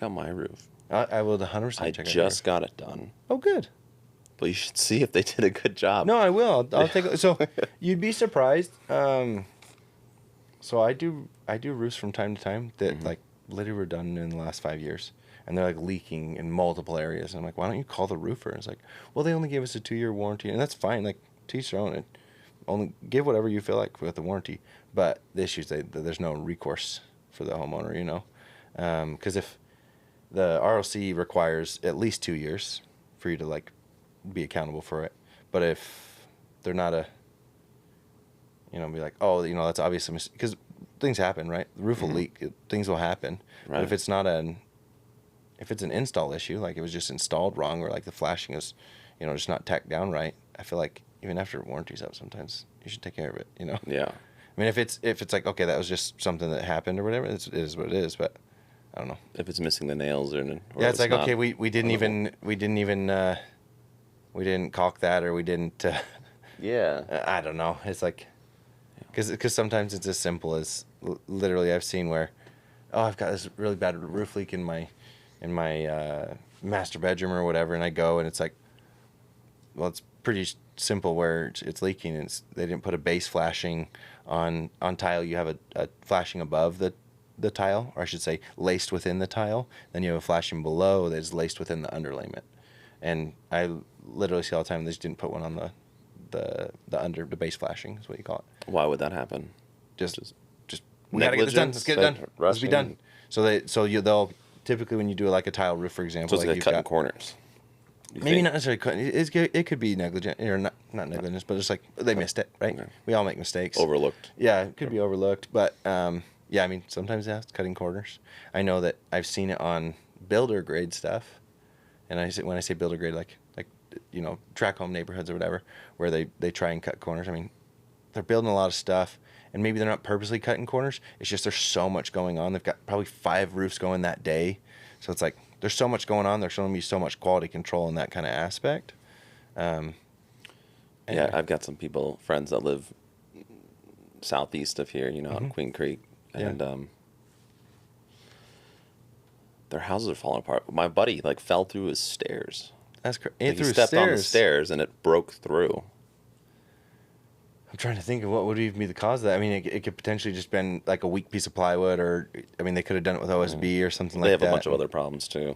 on my roof. I will 100% I check it out. just got it done. Oh, good. But you should see if they did a good job. No, I will. I'll take a, so you'd be surprised. So I do roofs from time to time that like literally were done in the last 5 years, and they're like leaking in multiple areas. And I'm like, why don't you call the roofer? And it's like, well, they only gave us a 2-year warranty, and that's fine. Like, to each their own. And only give whatever you feel like with the warranty. But the issue is that there's no recourse for the homeowner, you know, because if the ROC requires at least 2 years for you to like be accountable for it. But if they're not be like, oh, that's obviously because things happen, right? The roof will leak, things will happen. Right. But if it's an install issue, like it was just installed wrong, or like the flashing is, just not tacked down right, I feel like even after warranty's up, sometimes you should take care of it, Yeah. I mean, if it's like, okay, that was just something that happened or whatever, it is what it is. But I don't know if it's missing the nails or yeah, it's like, okay, we didn't caulk that, or we didn't. Yeah. I don't know. It's like, because sometimes it's as simple as literally I've seen where, oh, I've got this really bad roof leak in my master bedroom or whatever, and I go and it's like, well, it's pretty simple where it's leaking, and they didn't put a base flashing on tile. You have a flashing above the tile, or I should say laced within the tile. Then you have a flashing below that is laced within the underlayment. And I literally see all the time they just didn't put one on the base flashing is what you call it. Why would that happen? Just we gotta get this done. Let's get it done. Let's be done. They'll typically, when you do like a tile roof, for example, So it's like cutting corners. Maybe not necessarily cutting. It could be negligent, or not negligence, but it's like they missed it, right? Okay. We all make mistakes. Overlooked. Yeah, it could be overlooked, but yeah, I mean, sometimes it's cutting corners. I know that I've seen it on builder grade stuff, and when I say builder grade, like track home neighborhoods or whatever, where they try and cut corners. I mean, they're building a lot of stuff, and maybe they're not purposely cutting corners. It's just there's so much going on. They've got probably 5 roofs going that day, so it's like there's so much going on. There's going to be so much quality control in that kind of aspect. Yeah, I've got some friends that live southeast of here, out in Queen Creek, and their houses are falling apart. My buddy fell through his stairs. That's crazy. He stepped on the stairs and it broke through. I'm trying to think of what would even be the cause of that. I mean, it could potentially just been like a weak piece of plywood, or I mean, they could have done it with OSB or something like that. They have a bunch of other problems too.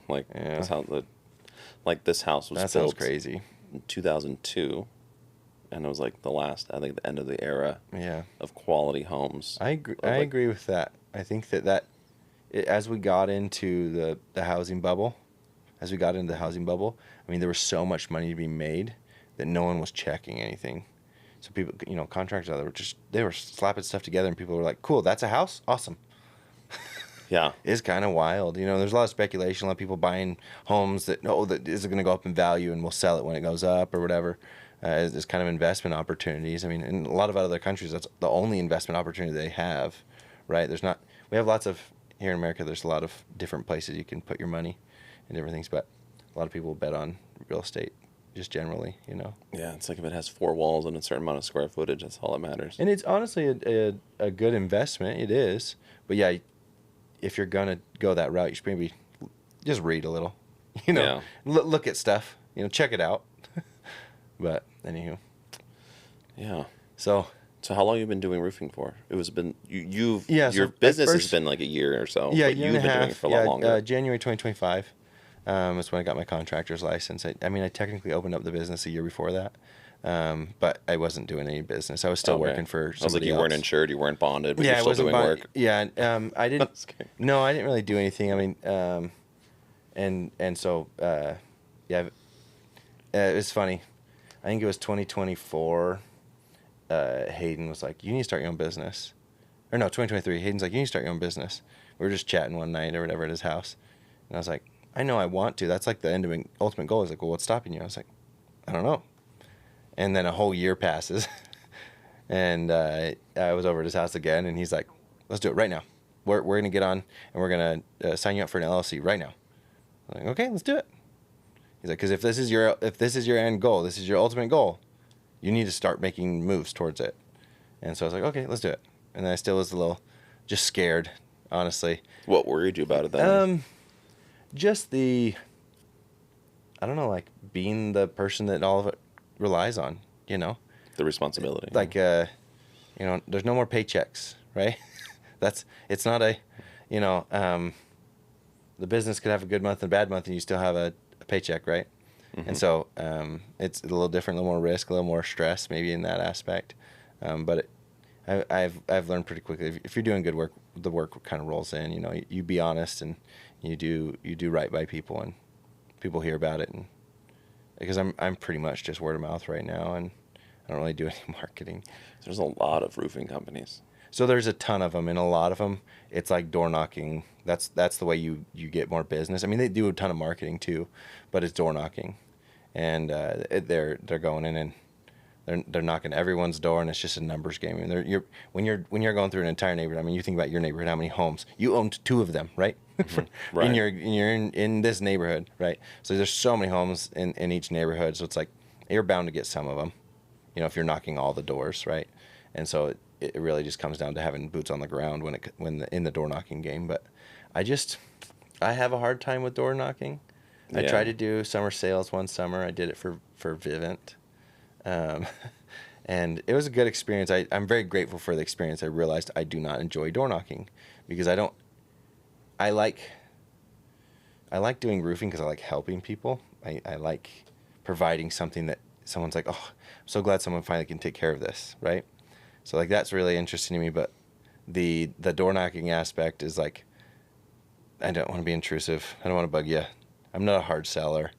This house was built crazy in 2002, and it was like the end of the era. Yeah. Of quality homes. I agree with that. I think as we got into the housing bubble, I mean, there was so much money to be made that no one was checking anything. So people, contractors out there they were slapping stuff together, and people were like, cool, that's a house? Awesome. Yeah. It's kind of wild. There's a lot of speculation, a lot of people buying homes that is going to go up in value and we'll sell it when it goes up or whatever. As kind of investment opportunities. I mean, in a lot of other countries, that's the only investment opportunity they have, right? We have lots of, here in America, there's a lot of different places you can put your money and different things, but a lot of people bet on real estate just generally, Yeah, it's like if it has 4 walls and a certain amount of square footage, that's all that matters. And it's honestly a good investment. It is. But yeah, if you're going to go that route, you should maybe just read a little, Yeah. Look at stuff, check it out. But anywho. Yeah. So how long have you been doing roofing for? Your business has been like a year or so. Yeah, but year you've and a been half. doing it for a lot longer. January 2025. That's when I got my contractor's license. I technically opened up the business a year before that, but I wasn't doing any business. I was still working for somebody else. I was like, you weren't insured, you weren't bonded, but yeah, you're still doing work. Yeah, I didn't. No, I didn't really do anything. I mean, so it's funny. I think it was 2024. Hayden was like, "You need to start your own business," or no, 2023. Hayden's like, "You need to start your own business." We were just chatting one night or whatever at his house, and I was like, I know I want to. That's like the ultimate goal. He's like, well, what's stopping you? I was like, I don't know. And then a whole year passes, and I was over at his house again, and he's like, let's do it right now. We're gonna get on, and we're gonna sign you up for an LLC right now. I'm like, okay, let's do it. He's like, because if this is your end goal, this is your ultimate goal, you need to start making moves towards it. And so I was like, okay, let's do it. And then I still was a little just scared, honestly. What worried you about it then? Just I don't know, like being the person that all of it relies on, The responsibility. Like, there's no more paychecks, right? It's not the business could have a good month and a bad month and you still have a paycheck, right? And so it's a little different, a little more risk, a little more stress maybe in that aspect. But I've learned pretty quickly, if you're doing good work, the work kind of rolls in. You be honest and you do right by people, and people hear about it. And because I'm pretty much just word of mouth right now, and I don't really do any marketing. There's a lot of roofing companies. So there's a ton of them, and a lot of them, it's like door knocking. That's the way you get more business. I mean, they do a ton of marketing too, but it's door knocking, and they're going in and they're knocking everyone's door, and it's just a numbers game. I mean, when you're going through an entire neighborhood. I mean, you think about your neighborhood, how many homes you own, 2 of them, right? Right. And you're in this neighborhood, right? So there's so many homes in each neighborhood. So it's like you're bound to get some of them, if you're knocking all the doors, right? And so it really just comes down to having boots on the ground in the door knocking game. But I have a hard time with door knocking. I tried to do summer sales one summer. I did it for Vivint. And it was a good experience. I'm very grateful for the experience. I realized I do not enjoy door knocking because I like doing roofing because I like helping people. I like providing something that someone's like, oh, I'm so glad someone finally can take care of this, right? So like that's really interesting to me. But the door knocking aspect is like, I don't want to be intrusive. I don't want to bug you. I'm not a hard seller.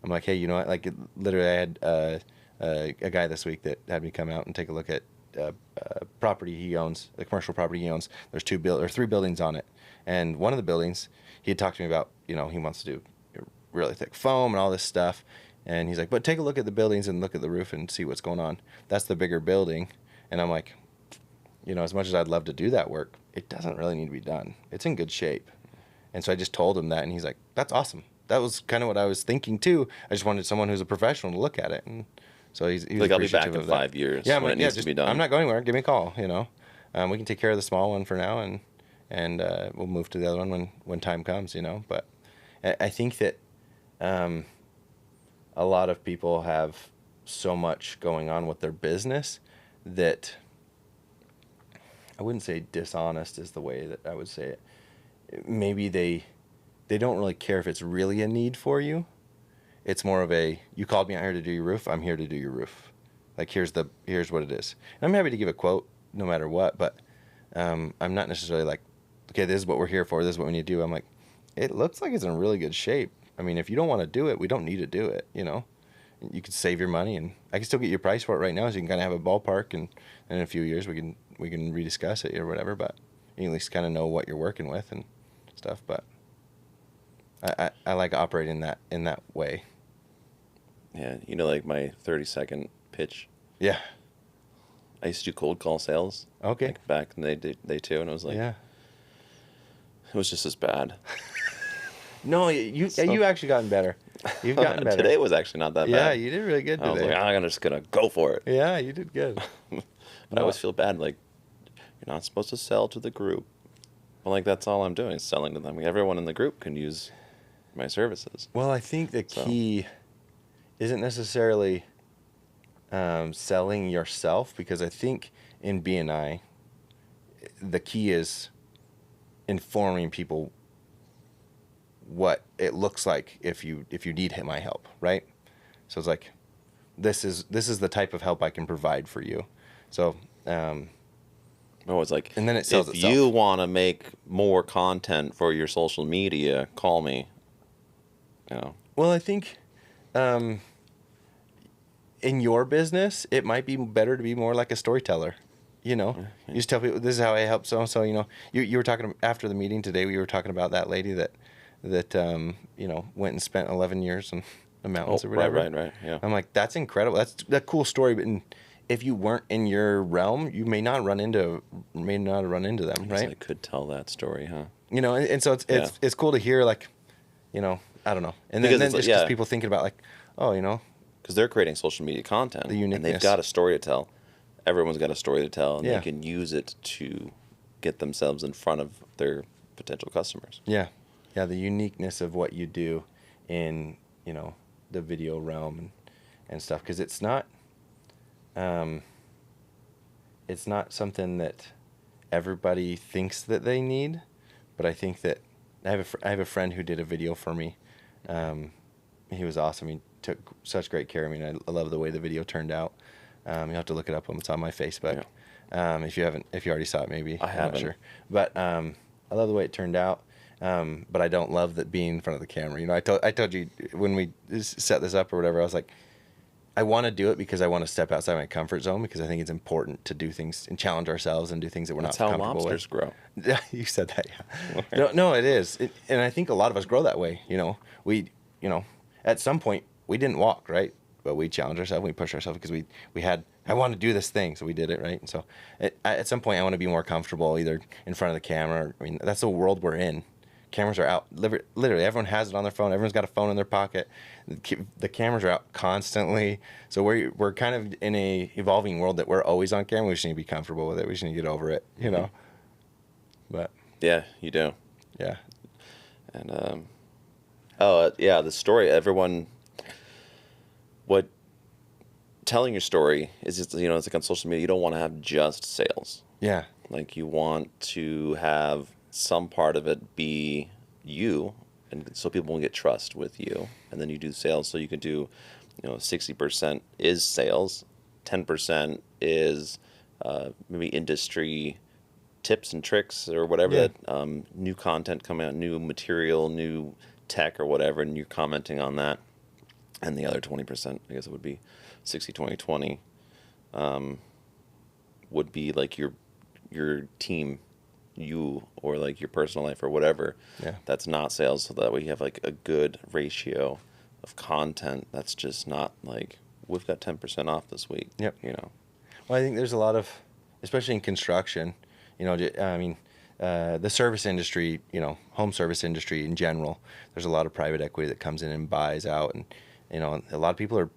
I'm like, hey, you know what? Like literally, I had a guy this week that had me come out and take a look at property he owns, the commercial property he owns. There's 3 buildings on it, and one of the buildings he had talked to me about. He wants to do really thick foam and all this stuff, and he's like, but take a look at the buildings and look at the roof and see what's going on. That's the bigger building, and I'm like, as much as I'd love to do that work, it doesn't really need to be done. It's in good shape, and so I just told him that, and he's like, that's awesome. That was kind of what I was thinking too. I just wanted someone who's a professional to look at it, and so he's like, I'll be back in 5 years. Yeah, when it needs to be done. I'm not going anywhere. Give me a call. We can take care of the small one for now, and we'll move to the other one when time comes. But I think that a lot of people have so much going on with their business that I wouldn't say dishonest is the way that I would say it. Maybe they don't really care if it's really a need for you. It's more of you called me out here to do your roof. I'm here to do your roof. Like, here's what it is. And I'm happy to give a quote no matter what, but I'm not necessarily like, okay, this is what we're here for. This is what we need to do. I'm like, it looks like it's in really good shape. I mean, if you don't want to do it, we don't need to do it, You can save your money, and I can still get your price for it right now, so you can kind of have a ballpark, and in a few years we can rediscuss it or whatever, but you can at least kind of know what you're working with and stuff. But I like operating in that way. Yeah, like my 30-second pitch. Yeah. I used to do cold call sales. Okay. Like back in the day too, and it was like, yeah, it was just as bad. No, you actually gotten better. You've gotten better. Today was actually not that bad. Yeah, you did really good today. I was like, I'm just gonna go for it. Yeah, you did good. But I always feel bad, like, you're not supposed to sell to the group. Well, like, that's all I'm doing is selling to them. Like, everyone in the group can use my services. Well, I think the key isn't necessarily selling yourself, because I think in B&I, the key is informing people what it looks like if you need my help, right? So it's like, this is the type of help I can provide for you. So it's like, and then it sells if itself. you want to make more content for your social media, call me. Well, I think in your business, it might be better to be more like a storyteller. You just tell people, this is how I help so-and-so. You were talking after the meeting today, we were talking about that lady that went and spent 11 years in the mountains or whatever. Right, yeah. I'm like, that's incredible. That's a cool story, but if you weren't in your realm, you may not run into them, right? I could tell that story, huh? And so it's cool to hear, like, I don't know. And then just people thinking about, like, because they're creating social media content, the uniqueness, and they've got a story to tell. Everyone's got a story to tell, and they can use it to get themselves in front of their potential customers. Yeah. Yeah, the uniqueness of what you do in, you know, the video realm and stuff, because it's not something that everybody thinks that they need, but I think that I have a friend who did a video for me. He was awesome. He took such great care of me, and I love the way the video turned out. You'll have to look it up. It's on my Facebook. Yeah. If you already saw it, maybe. I haven't. I'm not sure. But I love the way it turned out. But I don't love that being in front of the camera. You know, I told you when we set this up or whatever, I was like, I want to do it because I want to step outside my comfort zone, because I think it's important to do things and challenge ourselves and do things that we're not comfortable with. That's how lobsters grow. Yeah, you said that, yeah. No, it is. And I think a lot of us grow that way, you know. At some point, we didn't walk, right? But we challenged ourselves, we pushed ourselves because I want to do this thing, so we did it, right? And so at some point, I want to be more comfortable either in front of the camera. I mean, that's the world we're in. Cameras are out. Literally, everyone has it on their phone. Everyone's got a phone in their pocket. The cameras are out constantly. So we're kind of in a evolving world that we're always on camera. We just need to be comfortable with it. We just need to get over it, you know? But yeah, you do. Yeah. And the story. Everyone, telling your story is just, you know, it's like on social media. You don't want to have just sales. Yeah. Like, you want to have some part of it be you, and so people will get trust with you, and then you do sales. So you can do, 60% is sales, 10% is maybe industry tips and tricks or whatever, that new content coming out, new material, new tech or whatever, and you're commenting on that. And the other 20%, I guess it would be 60, 20, 20, would be like your team, you, or like your personal life or whatever. Yeah. That's not sales. So that way you have like a good ratio of content that's just not like, we've got 10% off this week. Yep. You know. Well, I think there's a lot of, especially in construction, the service industry, home service industry in general, there's a lot of private equity that comes in and buys out. And, a lot of people are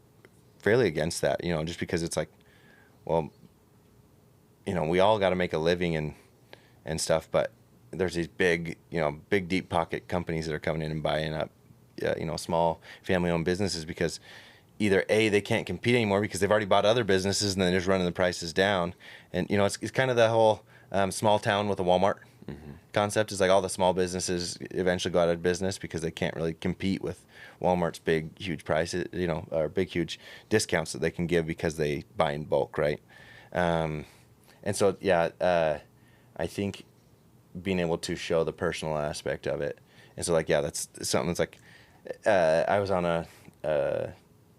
fairly against that, just because it's like, well, we all got to make a living and stuff, but there's these big deep pocket companies that are coming in and buying up, small family-owned businesses, because either A, they can't compete anymore because they've already bought other businesses and then they're just running the prices down. And, it's kind of the whole small town with a Walmart concept. Is like all the small businesses eventually go out of business because they can't really compete with Walmart's big, huge prices, or big, huge discounts that they can give because they buy in bulk, right? And so, I think being able to show the personal aspect of it. And so, that's something that's like, I was on a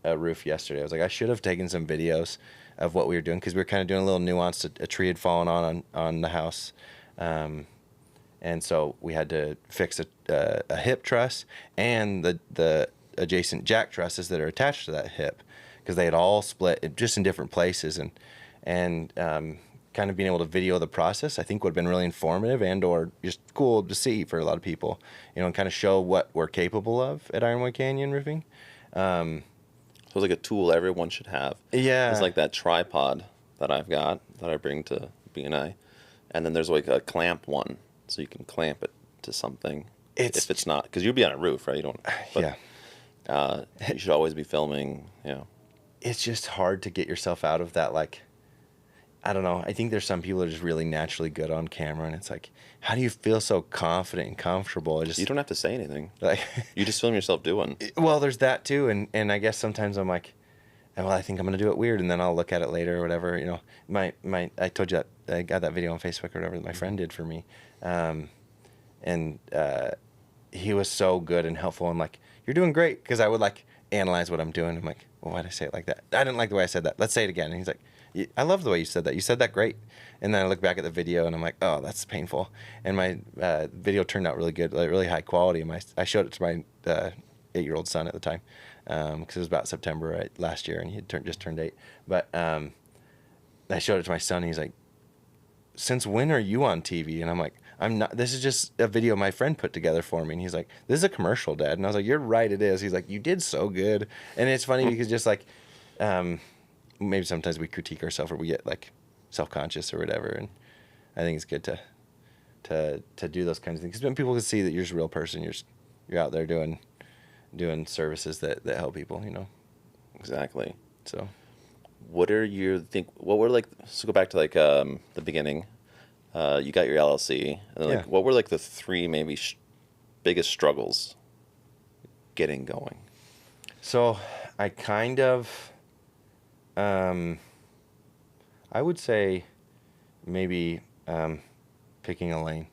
roof yesterday. I was like, I should have taken some videos of what we were doing, because we were kind of doing a little nuance. A tree had fallen on the house. And so we had to fix a hip truss and the adjacent jack trusses that are attached to that hip, because they had all split just in different places. And kind of being able to video the process, I think would have been really informative and or just cool to see for a lot of people, and kind of show what we're capable of at Ironwood Canyon Roofing. So it's like a tool everyone should have. Yeah. It's like that tripod that I've got that I bring to B&I. And then there's like a clamp one, so you can clamp it to something. If it's not, because you'll be on a roof, right? You don't. But, yeah. You should always be filming. It's just hard to get yourself out of that. Like, I don't know. I think there's some people that are just really naturally good on camera, and it's like, how do you feel so confident and comfortable? You don't have to say anything. Like, you just film yourself doing. Well, there's that too, and I guess sometimes I'm like, well, I think I'm gonna do it weird, and then I'll look at it later or whatever. I told you that I got that video on Facebook or whatever that my friend did for me, and he was so good and helpful. I'm like, you're doing great, because I would like analyze what I'm doing. I'm like, well, why did I say it like that? I didn't like the way I said that. Let's say it again. And he's like, I love the way you said that. You said that great. And then I look back at the video and I'm like, oh, that's painful. And my video turned out really good, like really high quality. And I showed it to my 8-year-old son at the time, because it was about September last year, and he had just turned 8. But I showed it to my son, and he's like, since when are you on TV? And I'm like, I'm not. This is just a video my friend put together for me. And he's like, this is a commercial, Dad. And I was like, you're right, it is. He's like, you did so good. And it's funny because just like, maybe sometimes we critique ourselves or we get like self-conscious or whatever. And I think it's good to to do those kinds of things. Because when people can see that you're just a real person, you're out there doing services that help people, you know. Exactly. So, What are your what were like, so go back to like the beginning. You got your LLC, and then yeah. like what were like the three maybe biggest struggles getting going? So I kind of, I would say maybe picking a lane.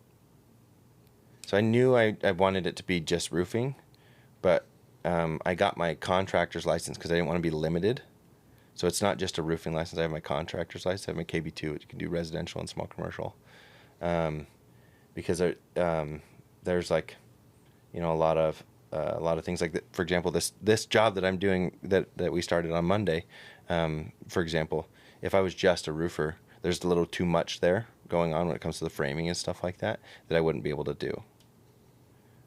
So I knew I wanted it to be just roofing, but I got my contractor's license because I didn't want to be limited. So it's not just a roofing license. I have my contractor's license. I have my KB2, which can do residential and small commercial. Because there's like, you know, a lot of things like that. For example, this job that I'm doing that we started on Monday, for example, if I was just a roofer, there's a little too much there going on when it comes to the framing and stuff like that I wouldn't be able to do.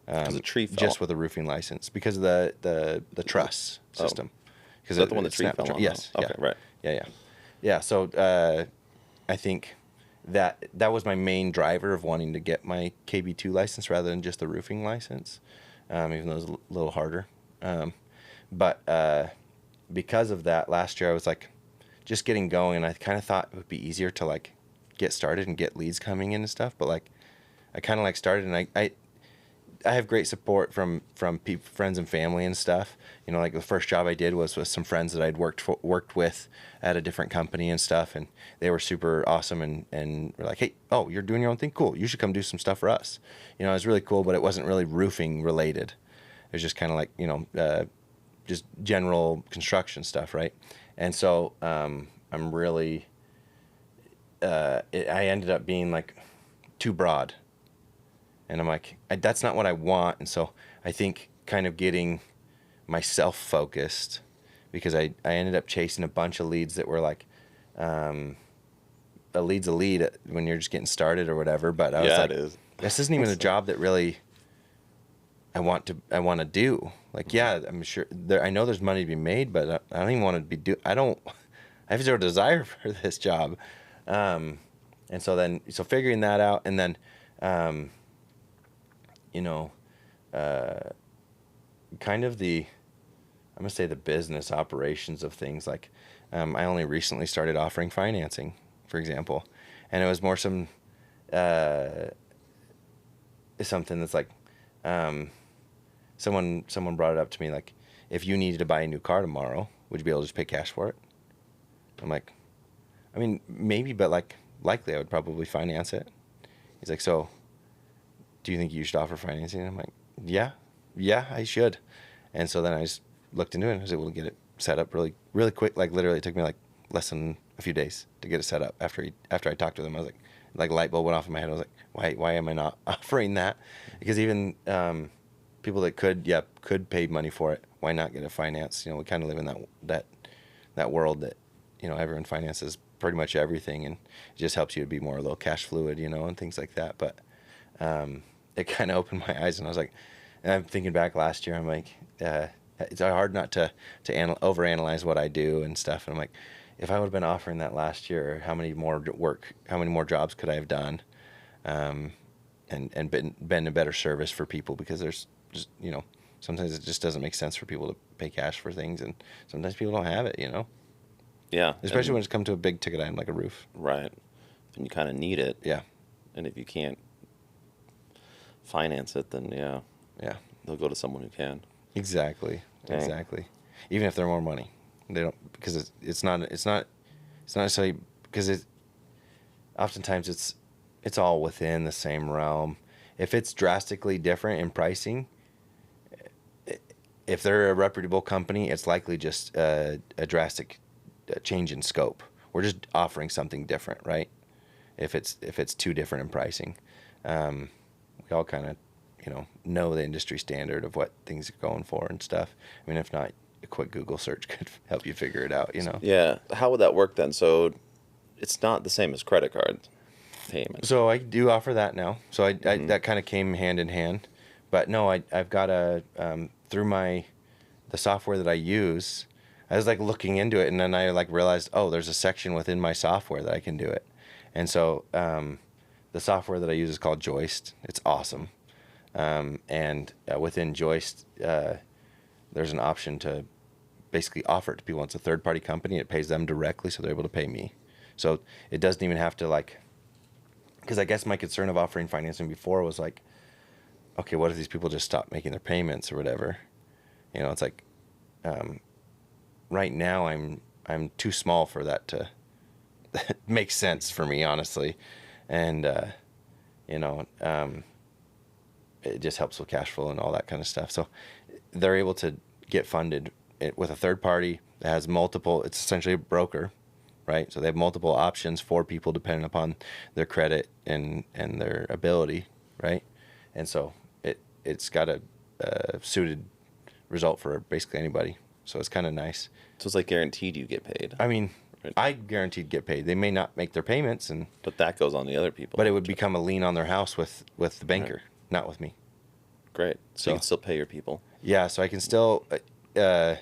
Because a tree fell. Just with a roofing license because of the truss system. Is that the one the tree fell on? Yes. Okay, yeah. right. Yeah. So I think that was my main driver of wanting to get my KB2 license rather than just the roofing license, even though it was a little harder. But because of that, last year I was like just getting going, and I kind of thought it would be easier to like get started and get leads coming in and stuff. But like I kind of like started, and I have great support from friends and family and stuff. You know, like the first job I did was with some friends that I'd worked with at a different company and stuff, and they were super awesome and were like, "Hey, oh, you're doing your own thing? Cool. You should come do some stuff for us." You know, it was really cool, but it wasn't really roofing related. It was just kind of like, you know, just general construction stuff, right? And so I'm really, I ended up being like too broad. And I'm like, that's not what I want. And so I think kind of getting myself focused, because I ended up chasing a bunch of leads that were like, a lead's a lead when you're just getting started or whatever. But I was like, it is. this isn't even a job that really I want to do. Like, yeah, I'm sure I know there's money to be made, but I don't even want to be I have zero desire for this job. And so figuring that out, and then, you know, kind of I'm going to say the business operations of things. Like, I only recently started offering financing, for example, and it was more something that's like, someone brought it up to me, like, if you needed to buy a new car tomorrow, would you be able to just pay cash for it? I'm like, I mean, maybe, but like, likely I would probably finance it. He's like, so do you think you should offer financing? And I'm like, yeah, I should. And so then I just looked into it, and I was able to get it set up really, really quick. Like, literally it took me like less than a few days to get it set up after I talked to them. I was like light bulb went off in my head. I was like, why am I not offering that? Because even people that could pay money for it, why not get it financed? You know, we kind of live in that world that, you know, everyone finances pretty much everything, and it just helps you to be more a little cash fluid, you know, and things like that. But it kind of opened my eyes, and I was like, and I'm thinking back last year, I'm like, it's hard not to overanalyze what I do and stuff. And I'm like, if I would have been offering that last year, how many more jobs could I have done, and been a better service for people? Because there's just, you know, sometimes it just doesn't make sense for people to pay cash for things, and sometimes people don't have it, you know. Yeah. Especially when it's come to a big ticket item like a roof. Right. And you kind of need it. Yeah. And if you can't finance it, then yeah, they'll go to someone who can. Exactly. Dang. Exactly. Even if they're more money, they don't, because it's not necessarily, because oftentimes it's all within the same realm. If it's drastically different in pricing, if they're a reputable company, it's likely just a drastic change in scope. We're just offering something different, right? If it's too different in pricing, we all kind of, you know the industry standard of what things are going for and stuff. I mean, if not, a quick Google search could help you figure it out, you know? Yeah. How would that work then? So it's not the same as credit card payment. So I do offer that now. So I that kind of came hand in hand. But no, I've got through the software that I use, I was like looking into it, and then I like realized, oh, there's a section within my software that I can do it. And so the software that I use is called Joist. It's awesome. And within Joist, there's an option to basically offer it to people. It's a third-party company. It pays them directly, so they're able to pay me. So it doesn't even have to, like, because I guess my concern of offering financing before was like, okay, what if these people just stop making their payments or whatever? You know, it's like, right now I'm too small for that to make sense for me, honestly. And, you know, it just helps with cash flow and all that kind of stuff. So they're able to get funded with a third party that has multiple, it's essentially a broker, right? So they have multiple options for people depending upon their credit and their ability, right? And so it's got a suited result for basically anybody. So it's kind of nice. So it's like guaranteed you get paid. I mean, right? I guaranteed get paid. They may not make their payments, But that goes on the other people. but it would become a lien on their house with the banker, Right. not with me. Great. So you can still pay your people. Yeah, so I can still, because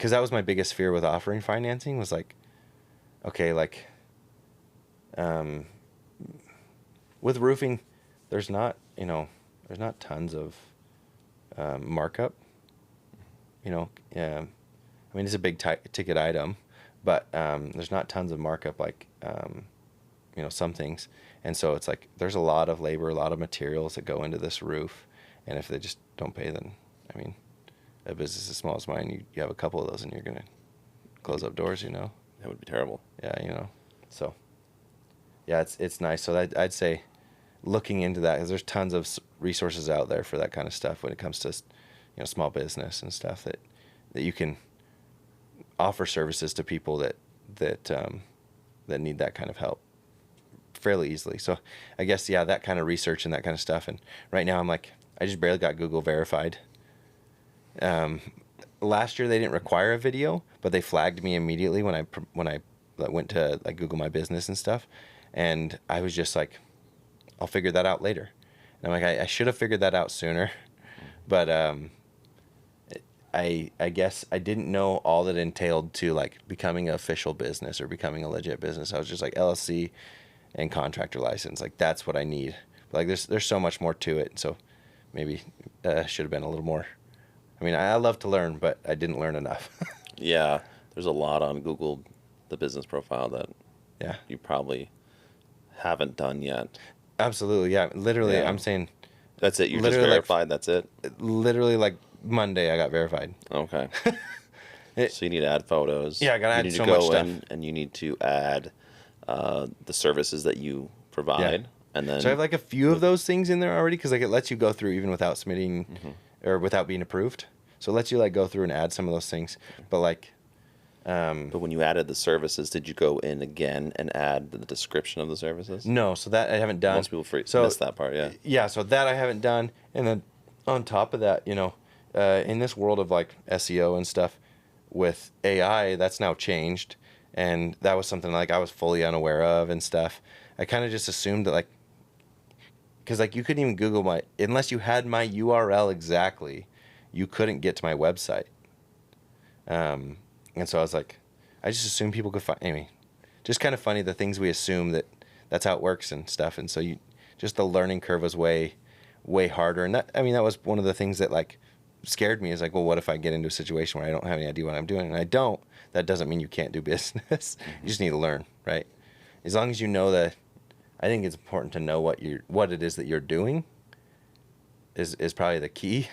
that was my biggest fear with offering financing was like, okay, like, with roofing, there's not tons of markup. You know, I mean, it's a big ticket item, but there's not tons of markup like, you know, some things. And so it's like there's a lot of labor, a lot of materials that go into this roof. And if they just don't pay, then, I mean, a business as small as mine, you have a couple of those and you're going to close up doors, you know? That would be terrible. Yeah, you know. So, yeah, it's nice. So I'd say looking into that, because there's tons of resources out there for that kind of stuff when it comes to, you know, small business and stuff that you can offer services to people that need that kind of help fairly easily. So I guess, yeah, that kind of research and that kind of stuff. And right now I'm like, I just barely got Google verified. Last year they didn't require a video, but they flagged me immediately when I went to like Google My Business and stuff. And I was just like, I'll figure that out later. And I'm like, I should have figured that out sooner. But I guess I didn't know all that entailed to like becoming an official business or becoming a legit business. I was just like LLC and contractor license. Like that's what I need. Like there's so much more to it. So maybe should have been a little more. I mean, I love to learn, but I didn't learn enough. Yeah, there's a lot on Google, the business profile that Yeah. you probably haven't done yet. Absolutely. Yeah. Literally, Yeah. I'm saying That's it. You're just Literally, like, verified. That's it. literally like Monday I got verified. Okay. It- So you need to add photos. Yeah, I gotta you add need so to go much stuff. in and you need to add the services that you provide, Yeah. and then So I have like a few of those things in there already because like it lets you go through even without submitting or without being approved. So it lets you like go through and add some of those things. But like, But when you added the services, did you go in again and add the description of the services? no, so that I haven't done. Most people So miss that part. Yeah. yeah, so that I haven't done. And then on top of that, you know, in this world of like SEO and stuff with AI, that's now changed. And that was something like I was fully unaware of and stuff. I kind of just assumed that like, because like you couldn't even Google unless you had my URL exactly, you couldn't get to my website. And so I was like, I just assumed people could find, anyway, just kind of funny the things we assume that's how it works and stuff. And so just the learning curve was way, way harder. And that was one of the things that like scared me is like, well, what if I get into a situation where I don't have any idea what I'm doing? And I don't. That doesn't mean you can't do business. You just need to learn, right? As long as you know that, I think it's important to know what it is that you're doing is probably the key.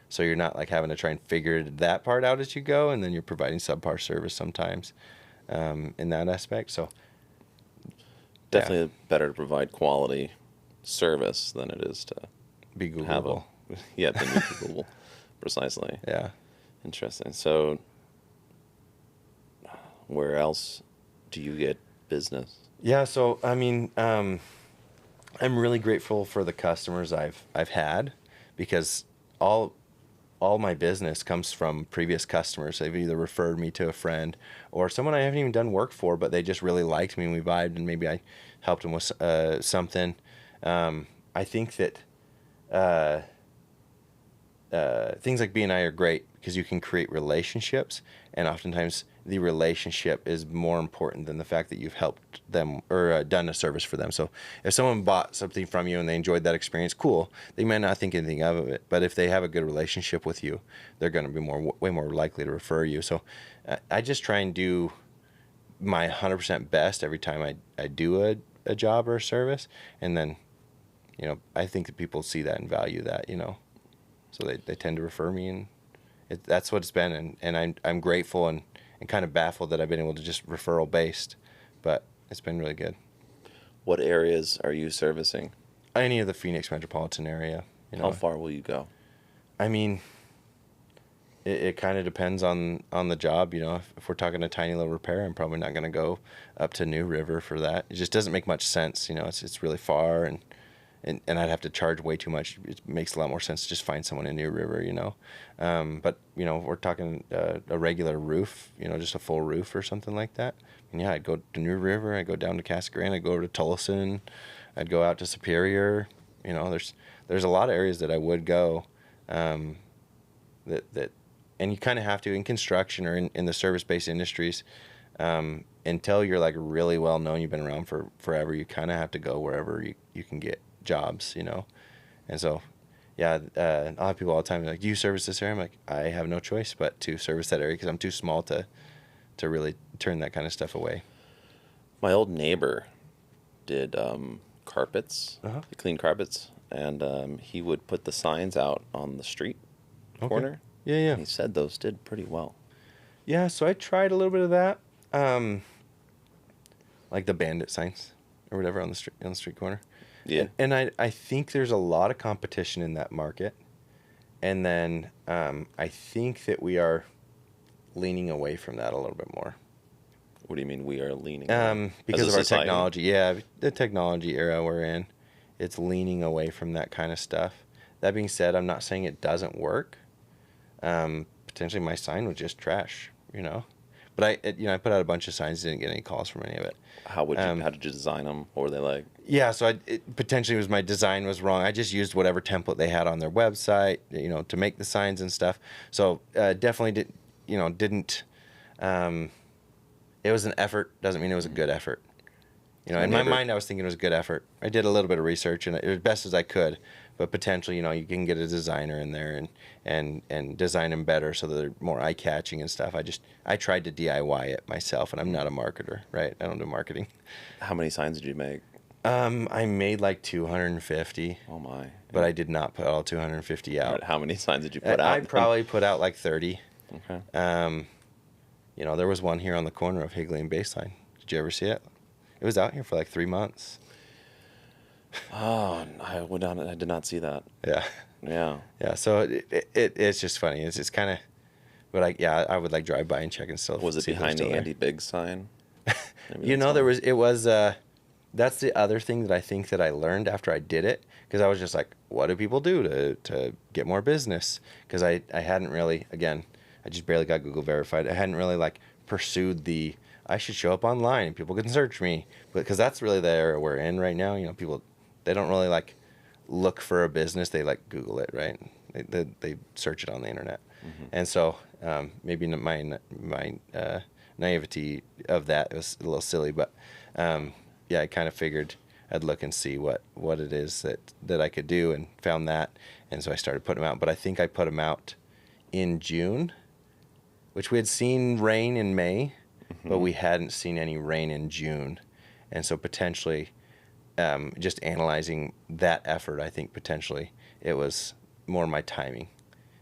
So you're not like having to try and figure that part out as you go, and then you're providing subpar service sometimes in that aspect. So Definitely better to provide quality service than it is to be have Googleable. than be Googleable. Precisely. Yeah. Interesting. So where else do you get business? Yeah. So I mean, I'm really grateful for the customers I've had because all my business comes from previous customers. They've either referred me to a friend or someone I haven't even done work for, but they just really liked me and we vibed and maybe I helped them with something. I think that things like B&I are great because you can create relationships, and oftentimes the relationship is more important than the fact that you've helped them or done a service for them. So if someone bought something from you and they enjoyed that experience, cool. They might not think anything of it, but if they have a good relationship with you, they're going to be way more likely to refer you. So I just try and do my 100% best every time I do a job or a service, and then I think that people see that and value that, so they tend to refer me, and that's what it's been, and I'm grateful and kind of baffled that I've been able to just referral based, but it's been really good. What areas are you servicing? Any of the Phoenix metropolitan area. How far will you go? I mean, it kind of depends on the job. If we're talking a tiny little repair, I'm probably not going to go up to New River for that. It just doesn't make much sense. It's really far, and I'd have to charge way too much. It makes a lot more sense to just find someone in New River, But, if we're talking a regular roof, just a full roof or something like that. And yeah, I'd go to New River, I'd go down to Casa Grande, I'd go over to Tullison, I'd go out to Superior. There's a lot of areas that I would go that and you kind of have to in construction or in the service-based industries, until you're like really well known, you've been around for forever, you kind of have to go wherever you can get jobs, and so yeah, I'll have people all the time like, do you service this area? I'm like, I have no choice but to service that area because I'm too small to really turn that kind of stuff away. My old neighbor did carpets. Uh-huh. He cleaned carpets, and he would put the signs out on the street corner. Yeah. And he said those did pretty well. Yeah, so I tried a little bit of that, like the bandit signs or whatever on the street corner. Yeah. And I think there's a lot of competition in that market. And then I think that we are leaning away from that a little bit more. What do you mean we are leaning? Because As of a our society? technology. Yeah, the technology era we're in. It's leaning away from that kind of stuff. That being said, I'm not saying it doesn't work. Potentially my sign was just trash, But I put out a bunch of signs, didn't get any calls from any of it. How did you design them? What were they like? Yeah, so potentially it was my design was wrong. I just used whatever template they had on their website, to make the signs and stuff. So definitely didn't. It was an effort. Doesn't mean it was a good effort. In my mind, I was thinking it was a good effort. I did a little bit of research and it was best as I could. But potentially, you can get a designer in there and design them better so that they're more eye-catching and stuff. I tried to DIY it myself, and I'm not a marketer, right? I don't do marketing. How many signs did you make? I made like 250. Oh my! But I did not put all 250 out. How many signs did you put out? I probably put out like 30. Okay. There was one here on the corner of Higley and Baseline. Did you ever see it? It was out here for like 3 months. Oh, I did not see that. Yeah. Yeah. Yeah. So it's just funny. It's just kind of, but I would like drive by and check and still. Was it behind the Andy Biggs sign? That's the other thing that I think that I learned after I did it, because I was just like, what do people do to get more business? Because I hadn't really, again, I just barely got Google verified. I hadn't really like pursued I should show up online and people can search me, because that's really the era we're in right now. People, they don't really like look for a business. They like Google it, right? They search it on the internet. Mm-hmm. And so maybe my naivety of that was a little silly, but I kind of figured I'd look and see what it is that I could do, and found that. And so I started putting them out. But I think I put them out in June, which we had seen rain in May, mm-hmm. but we hadn't seen any rain in June. And so potentially, just analyzing that effort, I think potentially it was more my timing.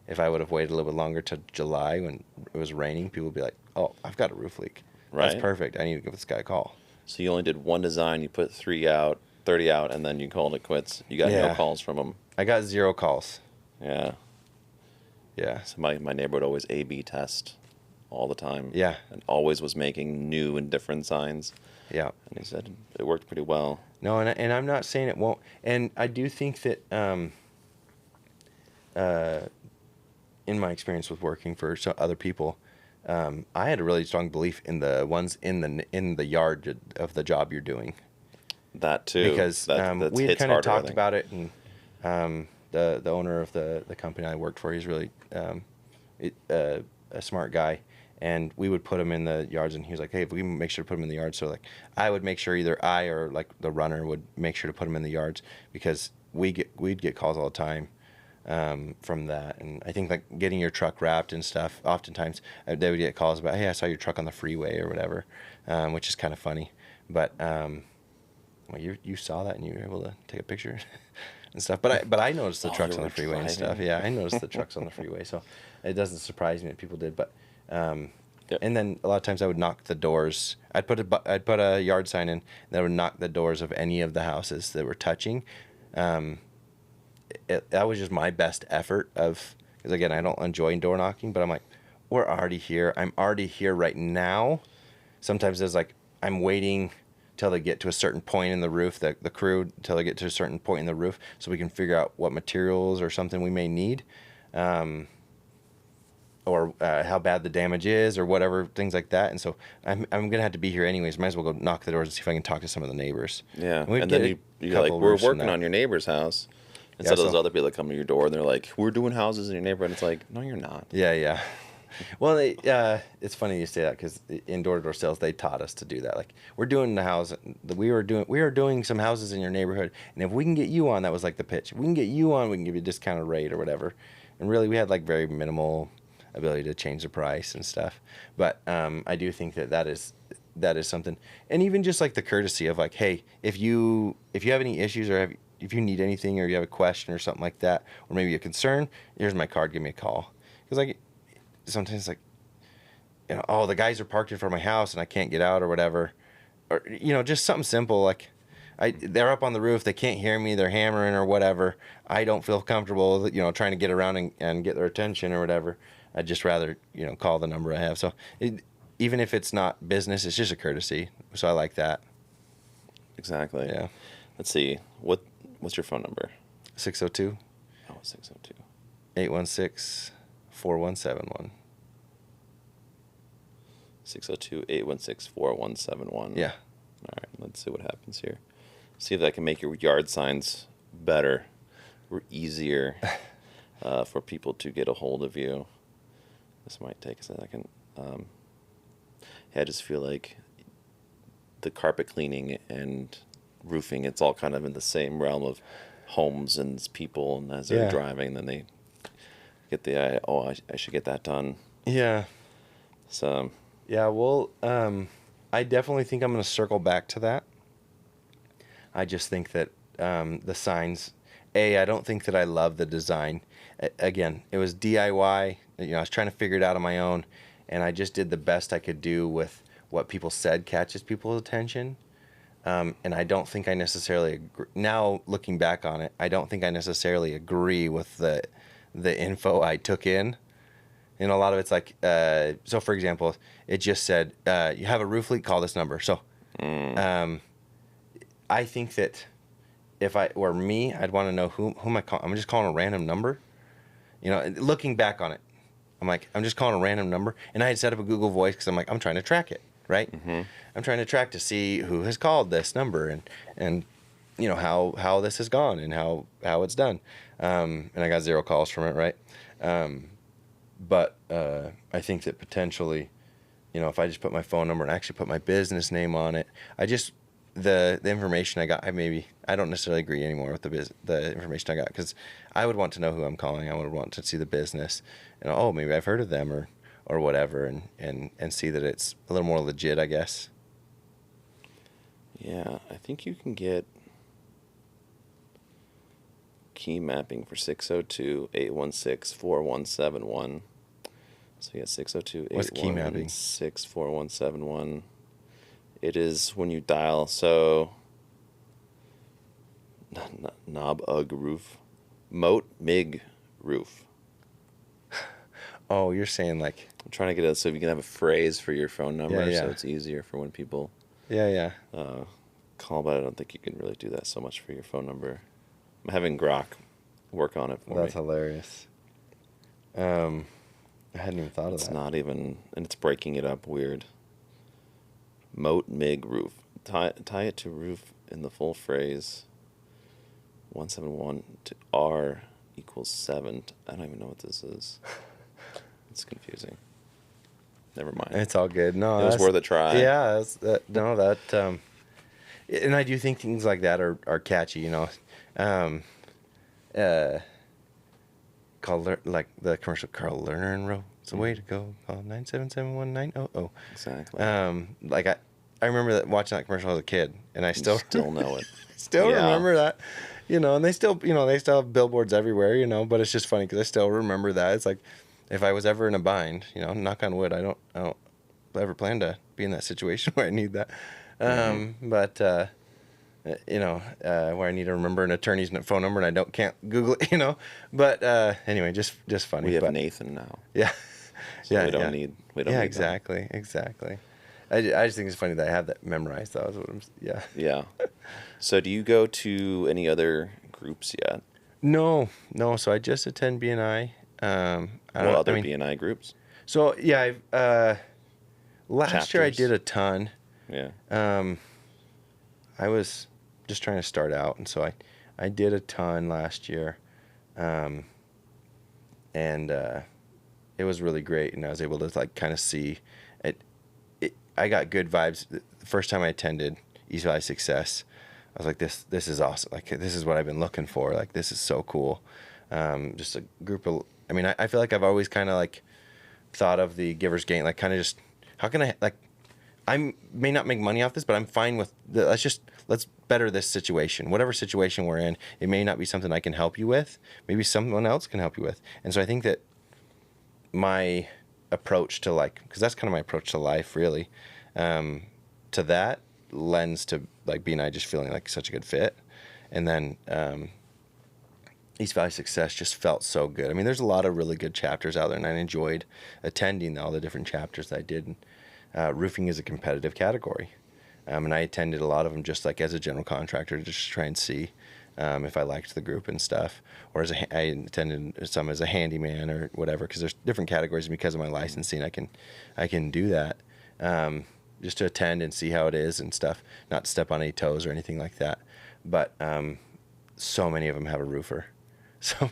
If I would have waited a little bit longer to July when it was raining, people would be like, oh, I've got a roof leak. Right. That's perfect. I need to give this guy a call. So you only did one design, you put 30 out, and then you called it quits. You got no calls from them. I got 0 calls. Yeah. Yeah. So my neighbor would always A/B test all the time. Yeah. And always was making new and different signs. Yeah. And he said it worked pretty well. No, and I'm not saying it won't. And I do think that in my experience with working for other people, I had a really strong belief in the ones in the yard of the job you're doing. That too. Because we had kind of talked about it, and the owner of the company I worked for. He's really a smart guy, and we would put him in the yards, and he was like, hey, if we make sure to put him in the yards. So like I would make sure either I or like the runner would make sure to put him in the yards, because we'd get calls all the time from that. And I think like getting your truck wrapped and stuff, oftentimes they would get calls about, hey, I saw your truck on the freeway or whatever, which is kind of funny. But well, you saw that and you were able to take a picture and stuff. But I noticed the While trucks you on the were freeway and stuff. driving. Yeah, I noticed the trucks on the freeway, so it doesn't surprise me that people did. But Yep. and then a lot of times I would knock the doors. I'd put a yard sign in that would knock the doors of any of the houses that were touching. That was just my best effort of, because again, I don't enjoy door knocking, but I'm like, we're already here. I'm already here right now. Sometimes there's like, I'm waiting till they get to a certain point in the roof, the crew, till they get to a certain point in the roof, so we can figure out what materials or something we may need, or how bad the damage is, or whatever, things like that. And so I'm gonna have to be here anyways. Might as well go knock the doors and see if I can talk to some of the neighbors. Yeah, we'd and get then a you're like, couple we're roofs from working that. on your neighbor's house. Instead of those so- other people that come to your door and they're like, we're doing houses in your neighborhood. It's like, no, you're not. Yeah. Well, it's funny you say that, because in door-to-door sales, they taught us to do that. Like, we're doing the house, we are doing some houses in your neighborhood, and if we can get you on, that was like the pitch. If we can get you on, we can give you a discounted rate or whatever. And really, we had like very minimal ability to change the price and stuff. But I do think that is something, and even just like the courtesy of like, hey, if you have any issues, or if you need anything, or you have a question or something like that, or maybe a concern, here's my card, give me a call. Because like sometimes like, oh, the guys are parked in front of my house and I can't get out or whatever, or just something simple like, they're up on the roof, they can't hear me, they're hammering or whatever. I don't feel comfortable trying to get around and get their attention or whatever. I'd just rather call the number I have. So even if it's not business, it's just a courtesy. So I like that. Exactly. Yeah. Let's see. What's your phone number? 602 Oh, 602. 816-4171. 602-816-4171. Yeah. All right, let's see what happens here. See if I can make your yard signs better or easier for people to get a hold of you. This might take a second. I just feel like the carpet cleaning and roofing, it's all kind of in the same realm of homes and people, and as they're driving, then they get the I should get that done. Yeah. So yeah, well, I definitely think I'm going to circle back to that. I just think that the signs, I don't think that I love the design. Again, it was DIY. I was trying to figure it out on my own, and I just did the best I could do with what people said catches people's attention. And I don't think I necessarily agree. Now, looking back on it, I don't think I necessarily agree with the info I took in. A lot of it's like, so for example, it just said, you have a roof leak, call this number. So I think that if I were me, I'd want to know who am I calling. I'm just calling a random number. Looking back on it, I'm like, I'm just calling a random number. And I had set up a Google Voice because I'm like, I'm trying to track it, right? Mm-hmm. I'm trying to track to see who has called this number and how this has gone and how it's done. And I got 0 calls from it, right? But I think that potentially, if I just put my phone number and actually put my business name on it, the information I got, I don't necessarily agree anymore with the information I got, because I would want to know who I'm calling. I would want to see the business, and maybe I've heard of them or whatever, and see that it's a little more legit, I guess. yeah, I think you can get key mapping for 602-816-4171. So yeah, 602-816-4171. It is when you dial, so Knob Ugg Roof, Moat Mig Roof. Oh, you're saying like, I'm trying to get it so you can have a phrase for your phone number, Yeah. so it's easier for when people yeah. call, but I don't think you can really do that so much for your phone number. I'm having Grok work on it for me. That's hilarious. I hadn't even thought of It's that. not even, and it's breaking it up weird. Moat Mig Roof. Tie it to roof in the full phrase. 171 to R equals 7. I don't even know what this is. It's confusing. Never mind. It's all good. No, It was worth a try. Yeah, no, that. And I do think things like that are catchy, you know. Like the commercial, Carl Lerner and Row. It's the way to go. Call 977-1900. Exactly. Like I remember watching that commercial as a kid, and I still know it. still Yeah. remember that, you know. And they still have billboards everywhere, you know. But it's just funny because I still remember that. It's like if I was ever in a bind, you know, knock on wood, I don't ever plan to be in that situation where I need that. But you know, where I need to remember an attorney's phone number and I can't Google it, you know. But anyway, just funny. We have but, Nathan now. Yeah. So yeah. we don't need. We don't. Yeah. Need Exactly. I just think it's funny that I have that memorized. That was what yeah. Yeah. So do you go to any other groups yet? No. So I just attend BNI. Other BNI groups? So yeah, last year I Chapters? did a ton. Yeah. I was just trying to start out, and so I did a ton last year, and it was really great, and I was able to like kind of see it. I got good vibes the first time I attended East Valley Success. I was like, this is awesome. Like, this is what I've been looking for. Like, this is so cool. Just a group of. I mean, I feel like I've always kind of like thought of the Giver's Gain, like kind of just how can I may not make money off this, but I'm fine with let's better this situation. Whatever situation we're in, it may not be something I can help you with. Maybe someone else can help you with. And so I think that my approach to because that's kind of my approach to life, really, to that lends to like BNI just feeling like such a good fit. And then East Valley Success just felt so good. I mean, there's a lot of really good chapters out there, and I enjoyed attending all the different chapters that I did. Roofing is a competitive category, and I attended a lot of them just like as a general contractor, just to try and see if I liked the group and stuff. Or I attended some as a handyman or whatever, because there's different categories, and because of my licensing, I can do that. Just to attend and see how it is and stuff, not to step on any toes or anything like that. But so many of them have a roofer. So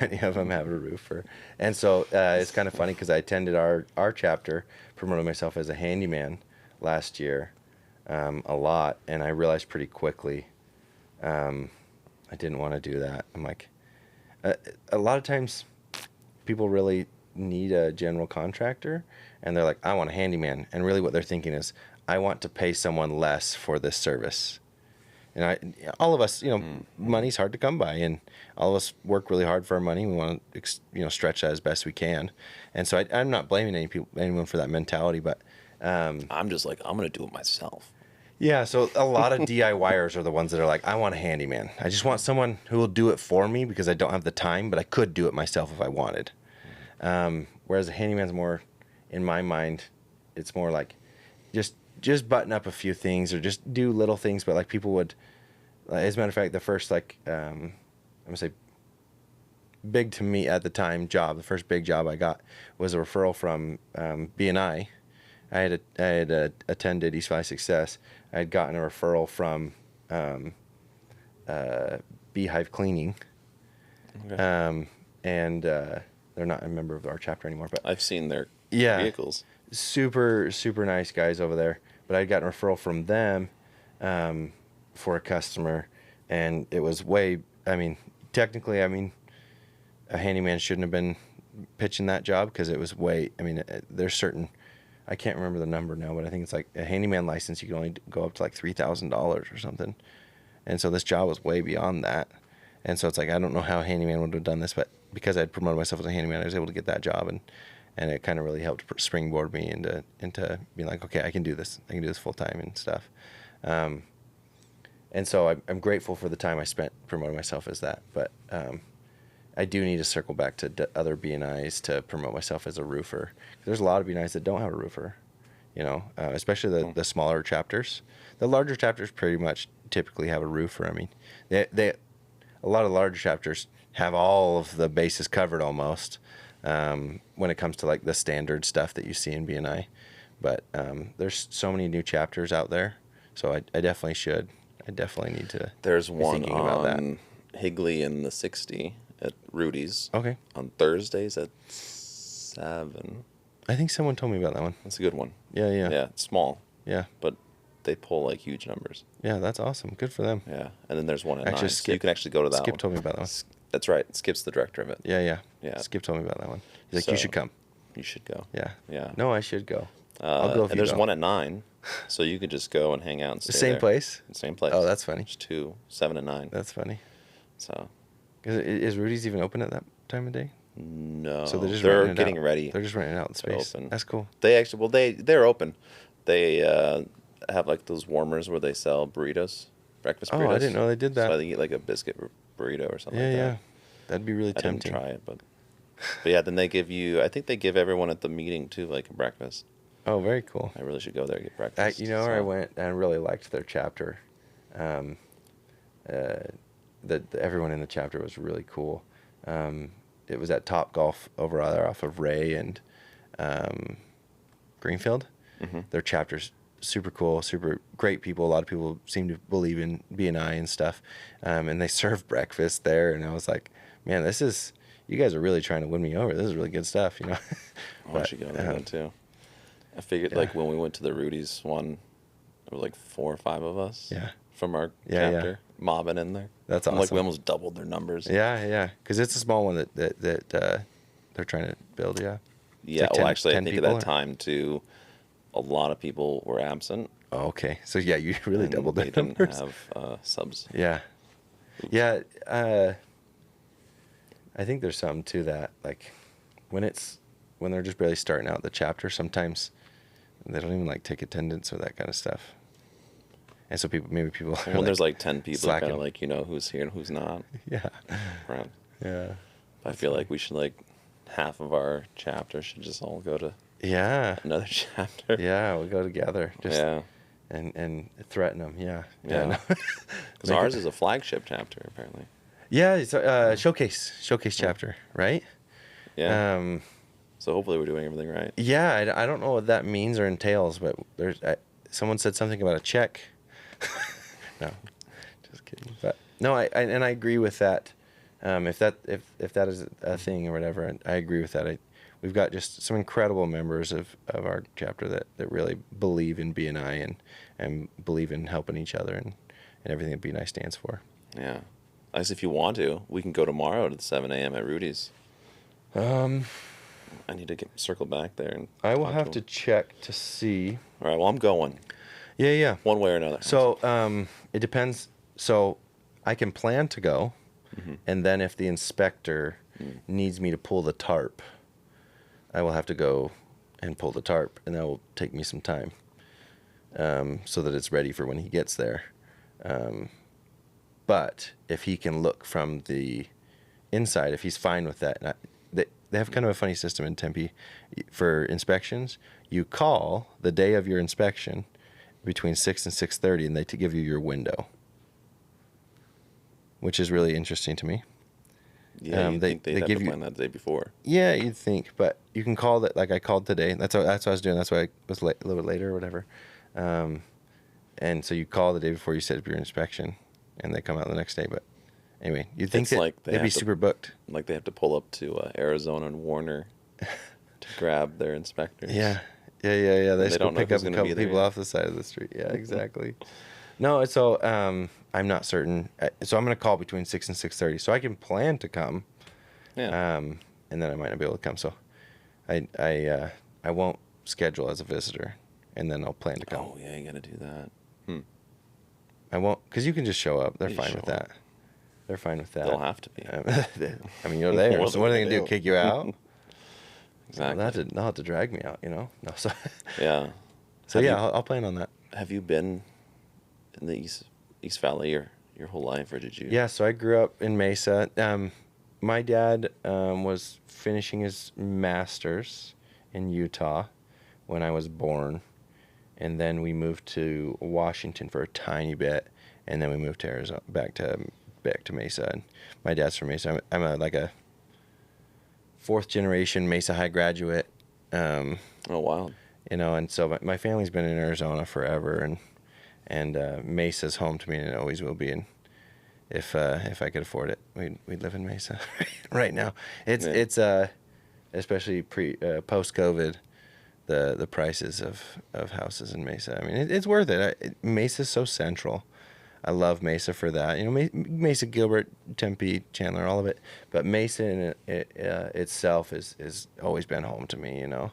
many of them have a roofer. And so it's kind of funny because I attended our chapter, promoted myself as a handyman last year a lot, and I realized pretty quickly I didn't want to do that. I'm like, a lot of times people really need a general contractor, and they're like, I want a handyman. And really what they're thinking is, I want to pay someone less for this service. And all of us, you know, money's hard to come by, and all of us work really hard for our money. We want to, stretch that as best we can. And so I'm not blaming anyone for that mentality, but I'm just like, I'm going to do it myself. Yeah, so a lot of DIYers are the ones that are like, I want a handyman. I just want someone who will do it for me because I don't have the time, but I could do it myself if I wanted. Whereas a handyman's more, in my mind, it's more like just button up a few things or just do little things, but like people would, as a matter of fact, the first I'm gonna say big to me at the time the first big job I got was a referral from BNI. I had attended East Valley Success. I had gotten a referral from Beehive Cleaning, Okay. and they're not a member of our chapter anymore, but I've seen their vehicles. Super nice guys over there. But I'd gotten a referral from them for a customer, and it was technically, a handyman shouldn't have been pitching that job because it was there's certain, I can't remember the number now, but I think it's like a handyman license, you can only go up to like $3,000 or something. And so this job was way beyond that. And so it's like, I don't know how a handyman would have done this, but because I'd promoted myself as a handyman, I was able to get that job, and it kind of really helped springboard me into being like, okay, I can do this full time and stuff. And so I'm grateful for the time I spent promoting myself as that. But I do need to circle back to other BNIs to promote myself as a roofer. There's a lot of BNIs that don't have a roofer, especially the smaller chapters. The larger chapters pretty much typically have a roofer. I mean, a lot of larger chapters have all of the bases covered almost. When it comes to like the standard stuff that you see in BNI, but there's so many new chapters out there, so I definitely should. I definitely need to. There's be one thinking about on Higley in the 60, at Rudy's. Okay. On Thursdays at 7. I think someone told me about that one. That's a good one. Yeah, yeah. Yeah, it's small, Yeah. but they pull like huge numbers. Yeah, that's awesome. Good for them. Yeah, and then there's one at Actually, 9. So you can actually go to that Skip one. told me about that one. That's right. Skip's the director of it. Yeah, yeah. Yeah. Skip told me about that one. He's like, So- you should come. You should go. Yeah. Yeah. No, I should go. I'll go if and you there's go. one at 9, so you could just go and hang out and stay The same there. place? Same place. Oh, that's funny. There's 2, 7 and 9. That's funny. So Is Rudy's even open at that time of day? no, So they're just they're renting it getting out. ready. They're just renting out the to space. open. That's cool. They actually, well, they're open. They have like those warmers where they sell burritos, breakfast burritos. Oh, I didn't know they did that. So I think you get like a biscuit burrito or something Yeah, like yeah. that. That'd be really I didn't tempting. try it, but yeah, then they give you. I think they give everyone at the meeting too, like a breakfast. Oh, very cool. I really should go there and get breakfast. You know where I went and I really liked their chapter. Everyone in the chapter was really cool. It was at Top Golf over there off of Ray and Greenfield. Mm-hmm. Their chapter's super cool, super great people. A lot of people seem to believe in BNI and stuff. And they serve breakfast there. And I was like, man, you guys are really trying to win me over. This is really good stuff, you know. I should go there then too. I figured like when we went to the Rudy's one, there was like 4 or 5 of us. Yeah. From our Yeah, chapter, mobbing in there. That's And, like awesome. we almost doubled their numbers. Yeah, yeah. Because it's a small one that they're trying to build, yeah. Yeah. like Well, 10 actually, I 10 think at people, that or- time too, a lot of people were absent. Oh, okay. So, yeah, you really and doubled they their didn't numbers. have subs. Yeah. Yeah. I think there's something to that. Like, when they're just barely starting out the chapter, sometimes they don't even, like, take attendance or that kind of stuff. And so maybe people are When there's like 10 people, kind slacking. of like, you know, who's here and who's not. Yeah. Right. Yeah. I feel like we should like half of our chapter should just all go to Yeah. another chapter. Yeah, we'll go together. Just Yeah. and threaten them. Yeah. Yeah. no. Because Make ours it- is a flagship chapter, apparently. Yeah, it's a showcase chapter, right? Yeah. So hopefully we're doing everything right. Yeah, I don't know what that means or entails, but someone said something about a check. No, just kidding. But no, I agree with that. If that is a thing or whatever, I agree with that. We've got just some incredible members of our chapter that really believe in BNI and believe in helping each other and everything that BNI stands for. Yeah. I guess if you want to, we can go tomorrow to the 7 a.m. at Rudy's. I need to circle back there. And I will talk have to them. check to see. All right, well, I'm going Yeah. one way or another. So it depends. So I can plan to go, and then if the inspector needs me to pull the tarp, I will have to go and pull the tarp, and that will take me some time, so that it's ready for when he gets there. But if he can look from the inside, if he's fine with that, and they have kind of a funny system in Tempe for inspections. You call the day of your inspection between 6 and 6:30, and they give you your window, which is really interesting to me. yeah, you they- think they'd they have give to you- plan that the day before. Yeah, you'd think, but you can call that. Like I called today. That's what I was doing. That's why I was a little bit later or whatever. And so you call the day before you set up your inspection, and they come out the next day. But anyway, you'd think It's that like they they'd be have to- super booked. Like they have to pull up to Arizona and Warner to grab their inspectors. Yeah. They they just go don't know pick who's up a gonna couple be there people yet. off the side of the street. Yeah, exactly. No, so I'm not certain. So I'm going to call between 6 and 6:30, so I can plan to come. Yeah. And then I might not be able to come. So I won't schedule as a visitor, and then I'll plan to come. Oh yeah, you got to do that. I won't, because you can just show up. They're You fine show with that. They're fine with that. They'll have to be. I mean, you're there. What's So what are they they going to do? do? Kick you out? Exactly. They'll have to drag me out, you know? No, so Yeah. so Have yeah, you- I'll plan on that. Have you been in the East Valley your whole life, or did you? Yeah, so I grew up in Mesa. My dad was finishing his master's in Utah when I was born, and then we moved to Washington for a tiny bit, and then we moved to Arizona, back to Mesa. And my dad's from Mesa. I'm a fourth generation Mesa High graduate. Oh wow. You know, and so my family's been in Arizona forever, and Mesa's home to me, and it always will be. And if I could afford it, we'd live in Mesa right now. It's Yeah. it's especially post COVID, the prices of houses in Mesa. I mean, it's worth it. Mesa's so central. I love Mesa for that. You know, Mesa, Gilbert, Tempe, Chandler, all of it. But Mesa in itself is always been home to me. You know,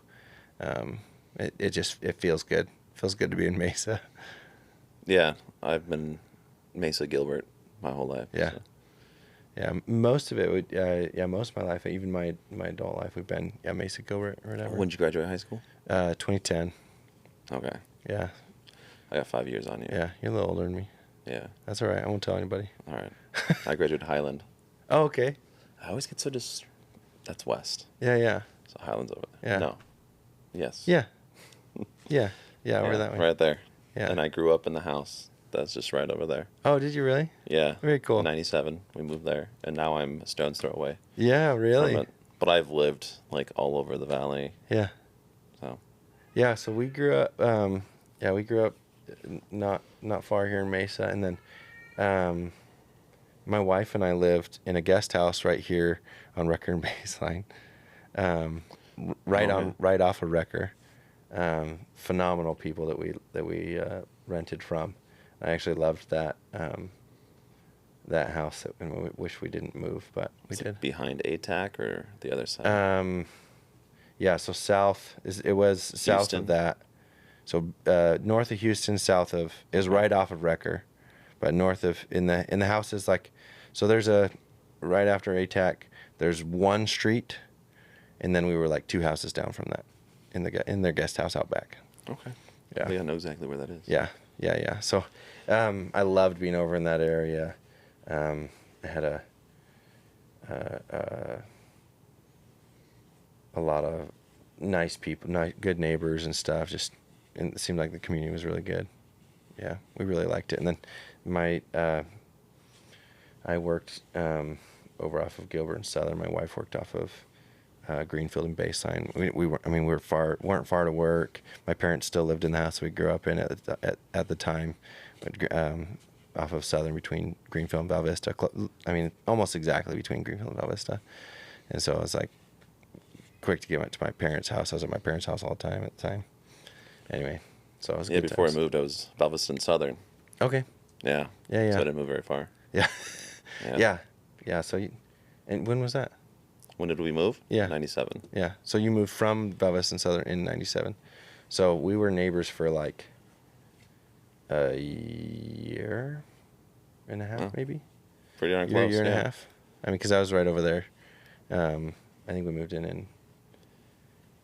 it feels good. Feels good to be in Mesa. Yeah, I've been Mesa Gilbert my whole life. Yeah. So. Yeah, most of it most of my life, even my adult life, we've been Mesa, Gilbert, or whatever. When did you graduate high school? 2010. Okay. Yeah, I got 5 years on you. yeah, you're a little older than me. Yeah. That's all right. I won't tell anybody. All right. I graduated Highland. Oh, okay. I always get so that's west. Yeah, yeah, So Highland's over there. Yeah. No. Yes. yeah, yeah, yeah. Over Yeah, that way. right there. Yeah. And I grew up in the house that's just right over there. Oh, did you really? Yeah. Very cool. 97, we moved there, and now I'm a stone's throw away Yeah, really. from it. But I've lived like all over the valley. Yeah, So yeah. So we grew up. We grew up not far here in Mesa, and then my wife and I lived in a guest house right here on Wrecker and Baseline, right off of Wrecker. Phenomenal people that we rented from. I actually loved that house, and we wish we didn't move, but we is it did. behind ATAC or the other side? Yeah. So it was south Houston? of that. So north of Houston, south of is right off of Wrecker, but north of in the house is like, so there's right after ATAC, there's one street, and then we were like 2 houses down from that, in their guest house out back. Okay. Yeah. I think I know exactly where that is. Yeah. So I loved being over in that area. I had a lot of nice people, good neighbors and stuff. And it seemed like the community was really good. Yeah, we really liked it. And then I worked over off of Gilbert and Southern. My wife worked off of Greenfield and Baseline. We weren't far to work. My parents still lived in the house we grew up in at the time, off of Southern between Greenfield and Val Vista. Almost exactly between Greenfield and Val Vista. And so I was like quick to get to my parents' house. I was at my parents' house all the time at the time. Anyway, so it was good Before times. I moved, I was Val Vista and Southern. Okay. Yeah. Yeah. So I didn't move very far. Yeah. Yeah. Yeah. So and when was that? When did we move? Yeah. 97. Yeah. So you moved from Val Vista and Southern in 97. So we were neighbors for like a year and a half, maybe. Pretty darn close. Year and a half. Because I was right over there. I think we moved in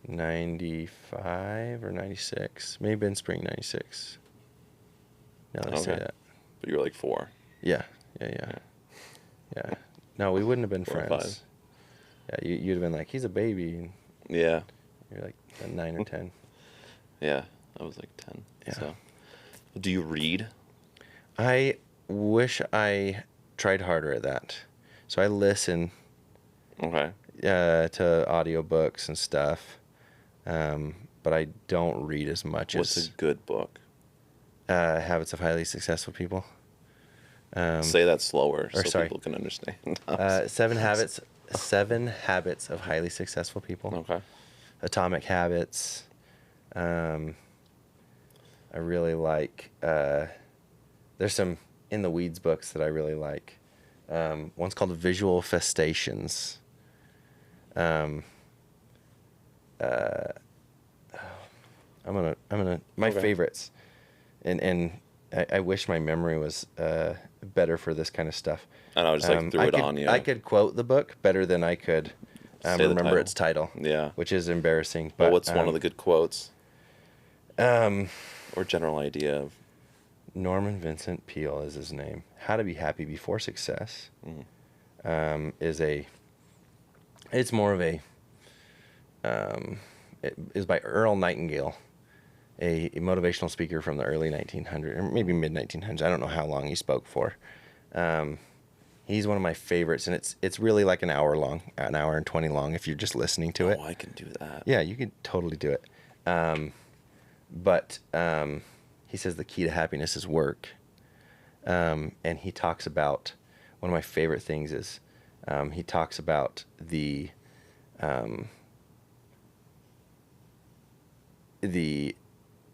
95 or 96. Maybe in spring 96. Now that I say Okay. that. But you were like 4. Yeah. No, we wouldn't have been 4 or friends. 5. Yeah, you'd have been like, he's a baby. And Yeah. you're like a 9 or 10. Yeah. I was like 10. Yeah. So, do you read? I wish I tried harder at that. So I listen Okay. to audiobooks and stuff, but I don't read as much What's as a good book? Habits of Highly Successful People. Say that slower so sorry. people can understand. 7 Habits of Highly Successful People. Okay. Atomic Habits. I really like. There's some in the weeds books that I really like. One's called Visual Festations. I'm gonna my Okay. favorites, and I wish my memory was better for this kind of stuff. And I just like threw it on you. I could quote the book better than I could Say the remember title. its title. Yeah. Which is embarrassing. But But what's one of the good quotes Um, or general idea of? Norman Vincent Peale is his name. How to Be Happy Before Success. It's more of a, it is by Earl Nightingale, a motivational speaker from the early 1900s, or maybe mid 1900s. I don't know how long he spoke for. He's one of my favorites, and it's really like an hour and 20 long if you're just listening to it. Oh, I can do that. Yeah, you could totally do it. But he says the key to happiness is work. And he talks about one of my favorite things is he talks about the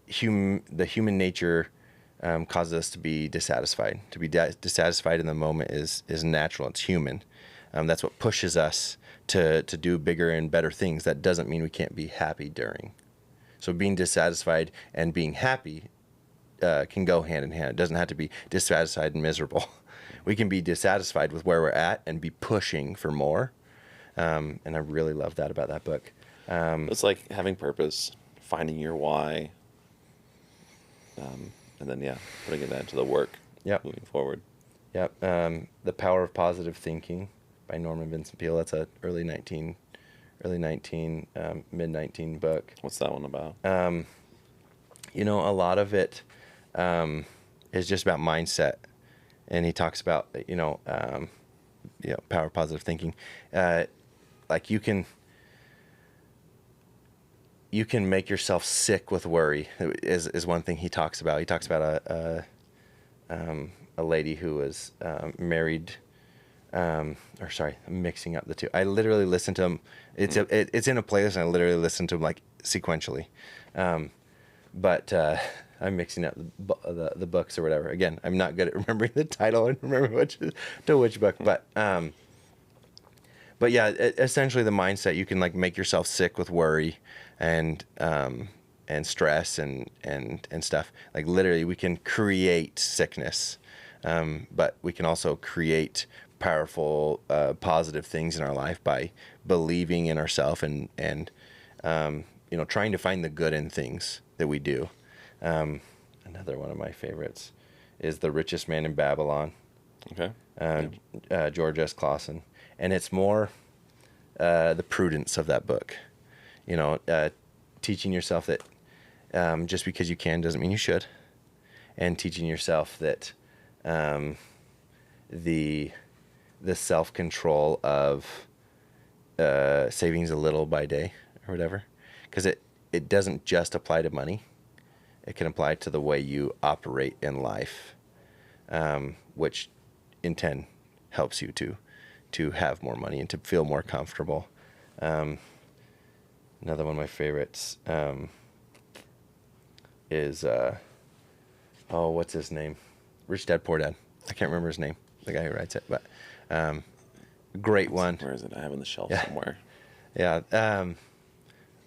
human nature causes us to be dissatisfied. To be dissatisfied in the moment is natural. It's human. That's what pushes us to do bigger and better things. That doesn't mean we can't be happy during. So being dissatisfied and being happy can go hand in hand. It doesn't have to be dissatisfied and miserable. We can be dissatisfied with where we're at and be pushing for more. And I really love that about that book. It's like having purpose, finding your why, and then putting it into the work. Yep. Moving forward. Yep. The Power of Positive Thinking by Norman Vincent Peale. That's a mid 19 book. What's that one about? A lot of it is just about mindset, and he talks about power of positive thinking. Like you can make yourself sick with worry is one thing he talks about. He talks about a lady who was married. I'm mixing up the two. I literally listened to him. It's in a playlist, and I literally listened to him like sequentially. But I'm mixing up the books or whatever. Again, I'm not good at remembering the title and remember which book. But yeah, essentially the mindset, you can like make yourself sick with worry and stress and stuff. Like literally, we can create sickness, but we can also create powerful, positive things in our life by believing in ourselves and trying to find the good in things that we do. Another one of my favorites is The Richest Man in Babylon. Okay. George S. Clausen. And it's more the prudence of that book. Teaching yourself that just because you can doesn't mean you should. And teaching yourself that the self-control of savings a little by day or whatever. Because it doesn't just apply to money. It can apply to the way you operate in life, which in turn helps you to have more money and to feel more comfortable. Another one of my favorites is, what's his name? Rich Dad, Poor Dad. I can't remember his name, the guy who writes it, but great one. Where is it? I have it on the shelf somewhere. Yeah.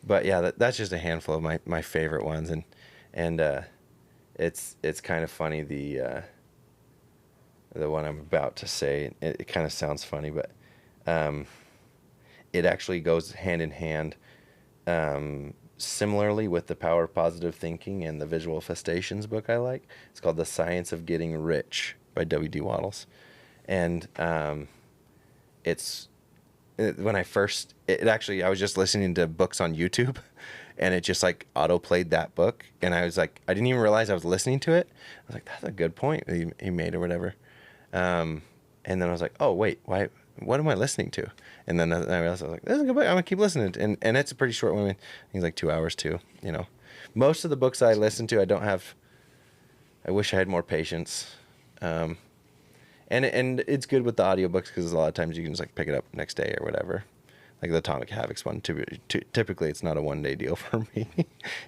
But yeah, that's just a handful of my favorite ones, and it's kind of funny the one I'm about to say. It kind of sounds funny, but it actually goes hand in hand. Similarly with the Power of Positive Thinking and the Visual Festations book I like. It's called The Science of Getting Rich by W.D. Wattles, and when I first, I was just listening to books on YouTube, and it just like auto played that book, and I was like, I didn't even realize I was listening to it. I was like, that's a good point he made or whatever. And then I was like, oh wait, why? What am I listening to? And then I realized, I was like, this is a good book. I'm gonna keep listening to it. And it's a pretty short one. I think it's like 2 hours too. Most of the books I listen to, I wish I had more patience. And it's good with the audiobooks because a lot of times you can just like pick it up next day or whatever. Like the Atomic Habits one. Typically, it's not a one-day deal for me,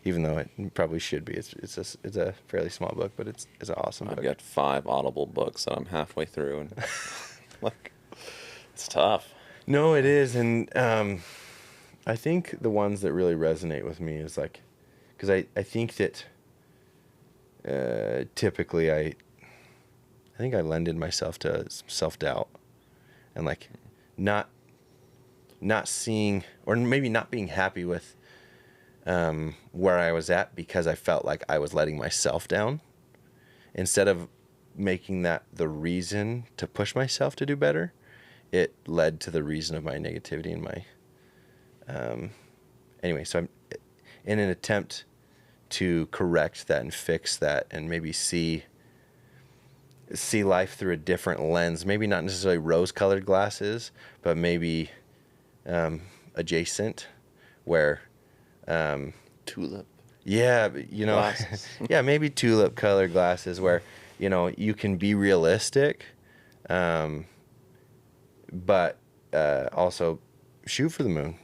even though it probably should be. It's a fairly small book, but it's an awesome book. I've got 5 Audible books that I'm halfway through, and like it's tough. No, it is, and I think the ones that really resonate with me is like, because I think that typically I think I lended myself to self-doubt and like not seeing, or maybe not being happy with where I was at because I felt like I was letting myself down, instead of making that the reason to push myself to do better. It led to the reason of my negativity and my anyway, so I'm in an attempt to correct that and fix that and maybe see life through a different lens, maybe not necessarily rose-colored glasses, but maybe adjacent, where Tulip. Yeah, Glasses. yeah, maybe tulip-colored glasses where you can be realistic, but also shoot for the moon.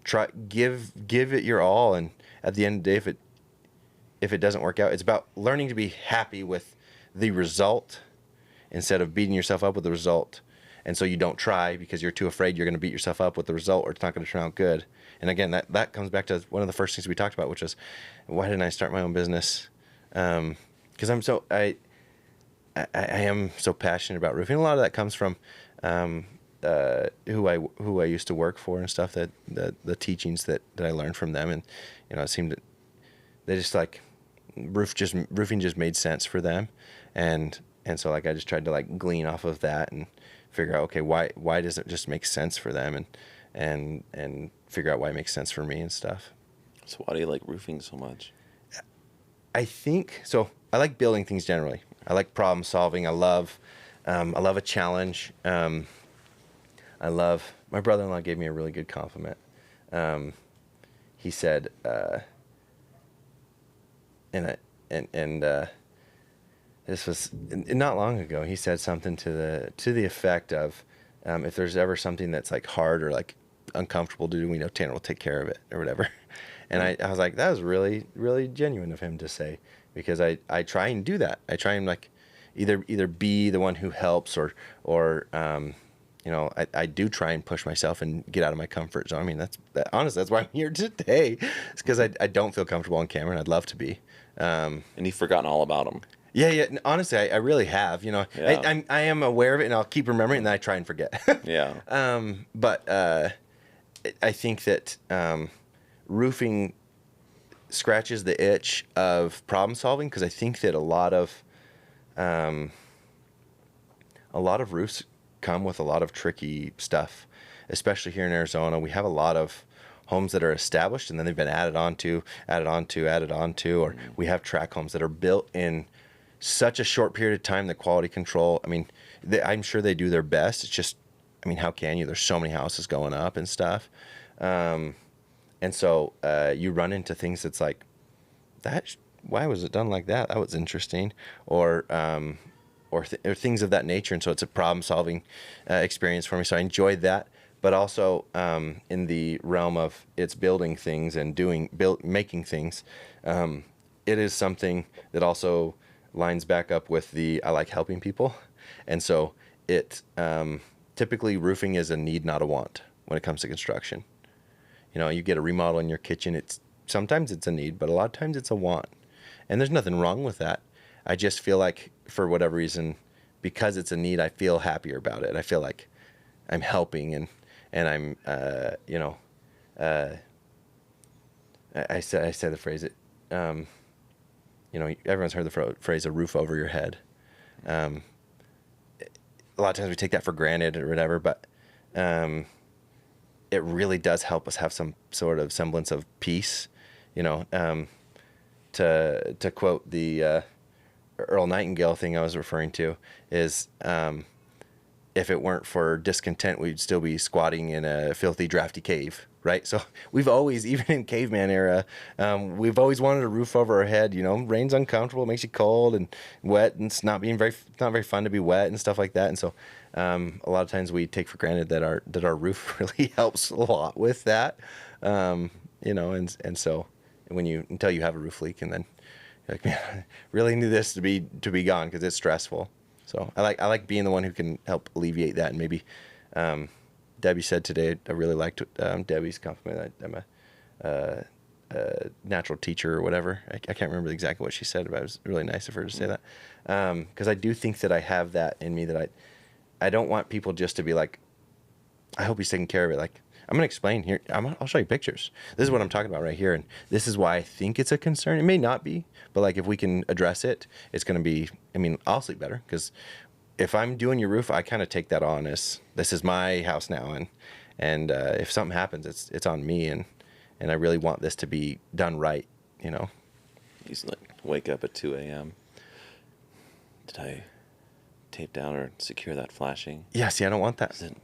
Try give it your all, and at the end of the day, if it doesn't work out, it's about learning to be happy with the result instead of beating yourself up with the result. And so you don't try because you're too afraid you're going to beat yourself up with the result, or it's not going to turn out good. And again, that comes back to one of the first things we talked about, which was, why didn't I start my own business? Because I am so passionate about roofing. A lot of that comes from who I used to work for and stuff, that the teachings that I learned from them. And it seemed that they just like roofing just made sense for them, and so like I just tried to like glean off of that and figure out, okay, why does it just make sense for them, and figure out why it makes sense for me and stuff. So why do you like roofing so much? I think so. I like building things generally. I like problem solving. I love a challenge. My brother-in-law gave me a really good compliment. He said, this was not long ago. He said something to the effect of, if there's ever something that's like hard or like uncomfortable to do, we know Tanner will take care of it or whatever. And I was like, that was really, really genuine of him to say, because I try and do that. I try and like either be the one who helps or I do try and push myself and get out of my comfort zone. I mean, honestly, that's why I'm here today. It's because I don't feel comfortable on camera, and I'd love to be. And you've forgotten all about them. Yeah. Honestly, I really have. Yeah. I am aware of it, and I'll keep remembering, and then I try and forget. Yeah. But I think that roofing scratches the itch of problem solving, because I think that a lot of roofs come with a lot of tricky stuff, especially here in Arizona. We have a lot of homes that are established, and then they've been added on to, or we have tract homes that are built in such a short period of time that quality control, I mean, I'm sure they do their best. It's just, I mean, how can you? There's so many houses going up and stuff. And so you run into things that's like, why was it done like that? That was interesting. Or things of that nature. And so it's a problem-solving experience for me. So I enjoyed that. But also in the realm of it's building things and making things, it is something that also lines back up with I like helping people. And so typically roofing is a need, not a want when it comes to construction. You get a remodel in your kitchen. Sometimes it's a need, but a lot of times it's a want. And there's nothing wrong with that. I just feel like, for whatever reason, because it's a need, I feel happier about it. I feel like I'm helping, and I'm, I said the phrase, everyone's heard the phrase, a roof over your head. A lot of times we take that for granted or whatever, but it really does help us have some sort of semblance of peace. To quote the Earl Nightingale thing I was referring to is, if it weren't for discontent, we'd still be squatting in a filthy, drafty cave, right? So we've always, even in caveman era, we've always wanted a roof over our head. Rain's uncomfortable, it makes you cold and wet, and it's not very fun to be wet and stuff like that. And so a lot of times we take for granted that our roof really helps a lot with that, and so until you have a roof leak, and then you're like, man, I really need this to be gone, because it's stressful. So I like being the one who can help alleviate that. And maybe Debbie said today, I really liked Debbie's compliment. I'm a natural teacher or whatever. I can't remember exactly what she said, but it was really nice of her to say that. Because I do think that I have that in me, that I don't want people just to be like, I hope he's taking care of it. Like, I'm going to explain here. I'll show you pictures. This is what I'm talking about right here. And this is why I think it's a concern. It may not be, but like, if we can address it, it's going to be, I'll sleep better, because if I'm doing your roof, I kind of take that on as, this is my house now. And if something happens, it's on me. And I really want this to be done right, You used to wake up at 2 a.m. Did I tape down or secure that flashing? Yeah, see, I don't want that. Is it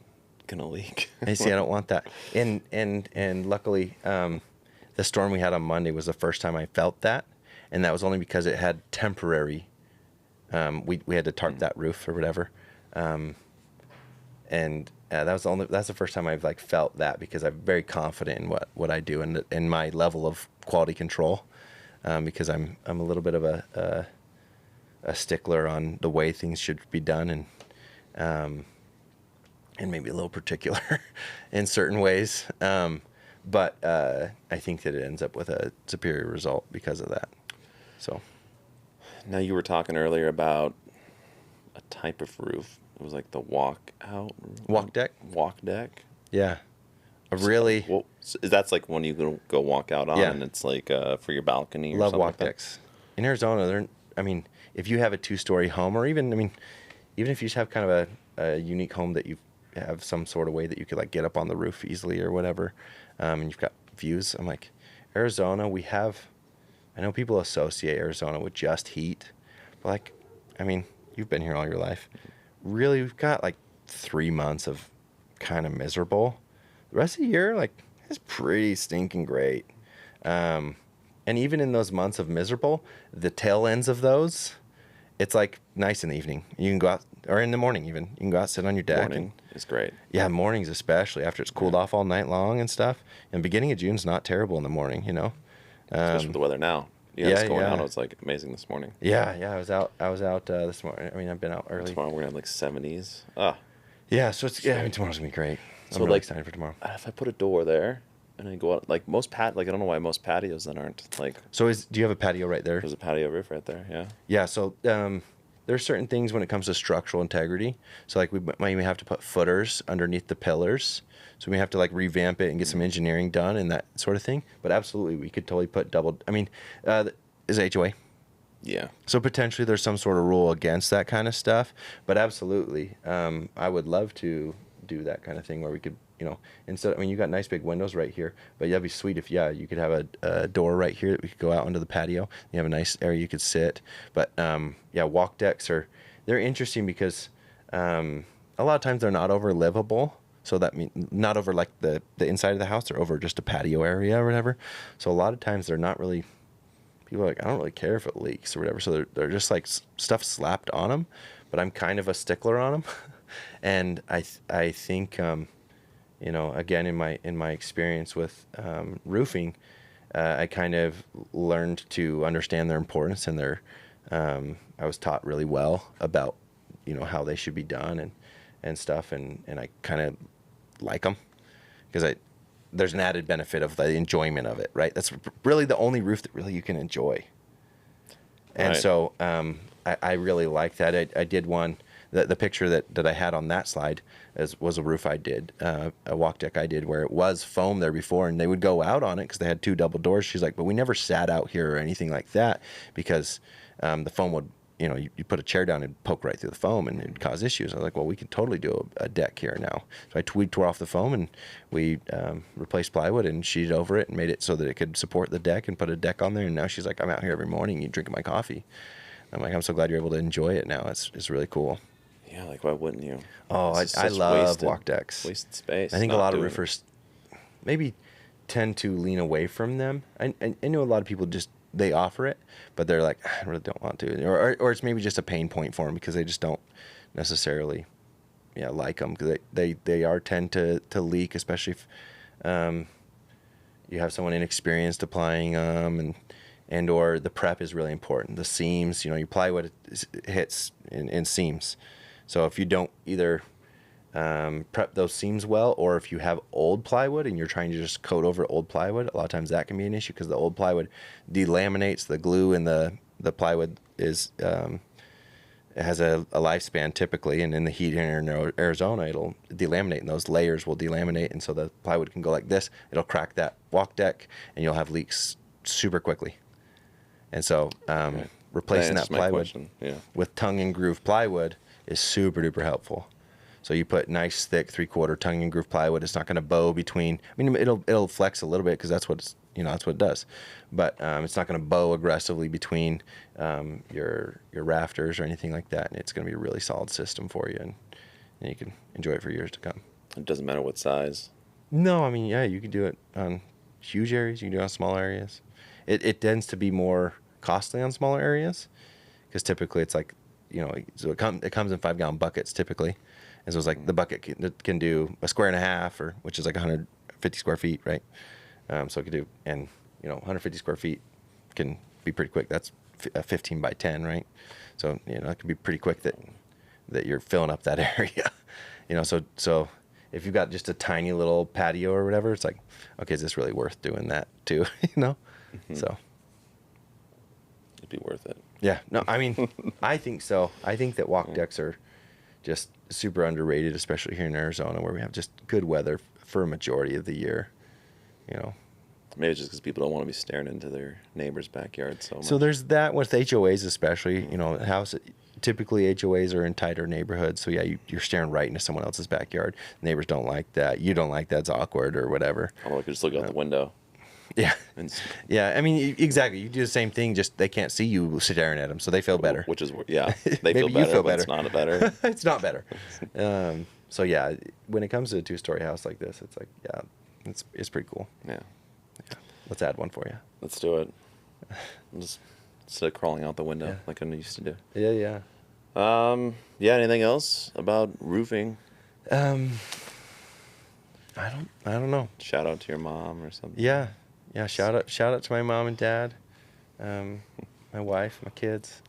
gonna leak? I see, I don't want that. And luckily, the storm we had on Monday was the first time I felt that, and that was only because it had temporary. We had to tarp that roof or whatever, and that's the first time I've like felt that, because I'm very confident in what I do and in my level of quality control, because I'm a little bit of a stickler on the way things should be done, and maybe a little particular in certain ways. But I think that it ends up with a superior result because of that. So Now, you were talking earlier about a type of roof. It was like the walk deck. Walk deck. Yeah. A really Well, that's like when you can go walk out on, Yeah. and it's like for your balcony or love something walk like that. decks. In Arizona, if you have a 2-story home, or even if you just have kind of a unique home that you have some sort of way that you could like get up on the roof easily or whatever, and you've got views. I'm like, Arizona, I know people associate Arizona with just heat, but like, you've been here all your life. Really, we've got like 3 months of kind of miserable. The rest of the year, like, it's pretty stinking great. And even in those months of miserable, the tail ends of those, it's like nice in the evening. You can go out, or in the morning even. You can go out, sit on your deck. Morning is great. Yeah, mornings especially, after it's cooled off all night long and stuff. And beginning of June's not terrible in the morning, you know. Especially with the weather now. Yeah, it's going out. It was like amazing this morning. Yeah, I was out this morning. I've been out early. Tomorrow we're gonna have like 70s. Ah, Yeah, so tomorrow's gonna be great. So I'm really like, excited for tomorrow. if I put a door there and I go out, like I don't know why most patios then aren't like. So do you have a patio right there? There's a patio roof right there. Yeah. Yeah, so there's certain things when it comes to structural integrity. So like we might even have to put footers underneath the pillars. So we have to like revamp it and get some engineering done and that sort of thing. But absolutely, we could totally put is it HOA? Yeah. So potentially there's some sort of rule against that kind of stuff. But absolutely, I would love to do that kind of thing where we could, you got nice big windows right here, but that'd be sweet if, you could have a door right here that we could go out onto the patio. You have a nice area you could sit. But walk decks they're interesting because a lot of times they're not over livable. So that means not over like the inside of the house, they're over just a patio area or whatever. So a lot of times they're not really, people are like, I don't really care if it leaks or whatever. So they're just like stuff slapped on them, but I'm kind of a stickler on them. And I think, again, in my experience with roofing, I kind of learned to understand their importance and I was taught really well about, how they should be done and stuff. And I kind of like them because there's an added benefit of the enjoyment of it, right? That's really the only roof that really you can enjoy. And Right. so I really like that. I did one. The picture that I had on that slide was a roof I did, a walk deck I did where it was foam there before, and they would go out on it because they had 2 double doors. She's like, but we never sat out here or anything like that because the foam would, you put a chair down and poke right through the foam and it'd cause issues. I was like, well, we could totally do a deck here now. So we tore off the foam and we replaced plywood and sheeted over it and made it so that it could support the deck and put a deck on there. And now she's like, I'm out here every morning, you drinking my coffee. I'm like, I'm so glad you're able to enjoy it now. It's really cool. Yeah, like why wouldn't you? Oh, It's I such love walk decks. Wasted space. I think a not lot of doing it. roofers maybe tend to lean away from them. I know a lot of people they offer it, but they're like, I really don't want to, or it's maybe just a pain point for them because they just don't necessarily, like them because they are tend to leak, especially if you have someone inexperienced applying them and or the prep is really important. The seams, your plywood hits in seams. So if you don't either prep those seams well, or if you have old plywood and you're trying to just coat over old plywood, a lot of times that can be an issue because the old plywood delaminates. The glue in the plywood is it has a lifespan typically, and in the heat here in Arizona, it'll delaminate, and those layers will delaminate, and so the plywood can go like this. It'll crack that walk deck, and you'll have leaks super quickly. And so replacing that plywood with tongue and groove plywood is super duper helpful. So you put nice thick 3/4 tongue and groove plywood. It's not going to bow between. It'll flex a little bit because that's what it does, but it's not going to bow aggressively between your rafters or anything like that. And it's going to be a really solid system for you, and you can enjoy it for years to come. It doesn't matter what size. No, you can do it on huge areas. You can do it on small areas. It tends to be more costly on smaller areas because typically it's like, so it comes in 5-gallon buckets typically. And so it's like the bucket can do a square and a half, or which is like 150 square feet, right? So it could do, and 150 square feet can be pretty quick. That's a 15 by 10, right? So it can be pretty quick that you're filling up that area. So if you've got just a tiny little patio or whatever, it's like, okay, is this really worth doing that too? So It'd be worth it. yeah, no, I mean, I think so. I think that walk decks are just super underrated, especially here in Arizona, where we have just good weather for a majority of the year. Maybe it's just because people don't want to be staring into their neighbor's backyard so much. So there's that with HOAs, especially. Typically HOAs are in tighter neighborhoods, so yeah, you're staring right into someone else's backyard. Neighbors don't like that. You don't like that. It's awkward or whatever. Or I could just look out the window. Yeah. And Yeah, I mean, exactly. You do the same thing, just they can't see you staring at them, so they feel better. Which is, yeah, they Maybe feel you better, feel but better. it's not better. It's not better. So yeah, when it comes to a 2-story house like this, it's like, yeah, it's pretty cool. Yeah. Let's add one for you. Let's do it. Just instead of crawling out the window like I used to do. Yeah. Yeah, anything else about roofing? I don't know. Shout out to your mom or something. Yeah. Shout out to my mom and dad, my wife, my kids.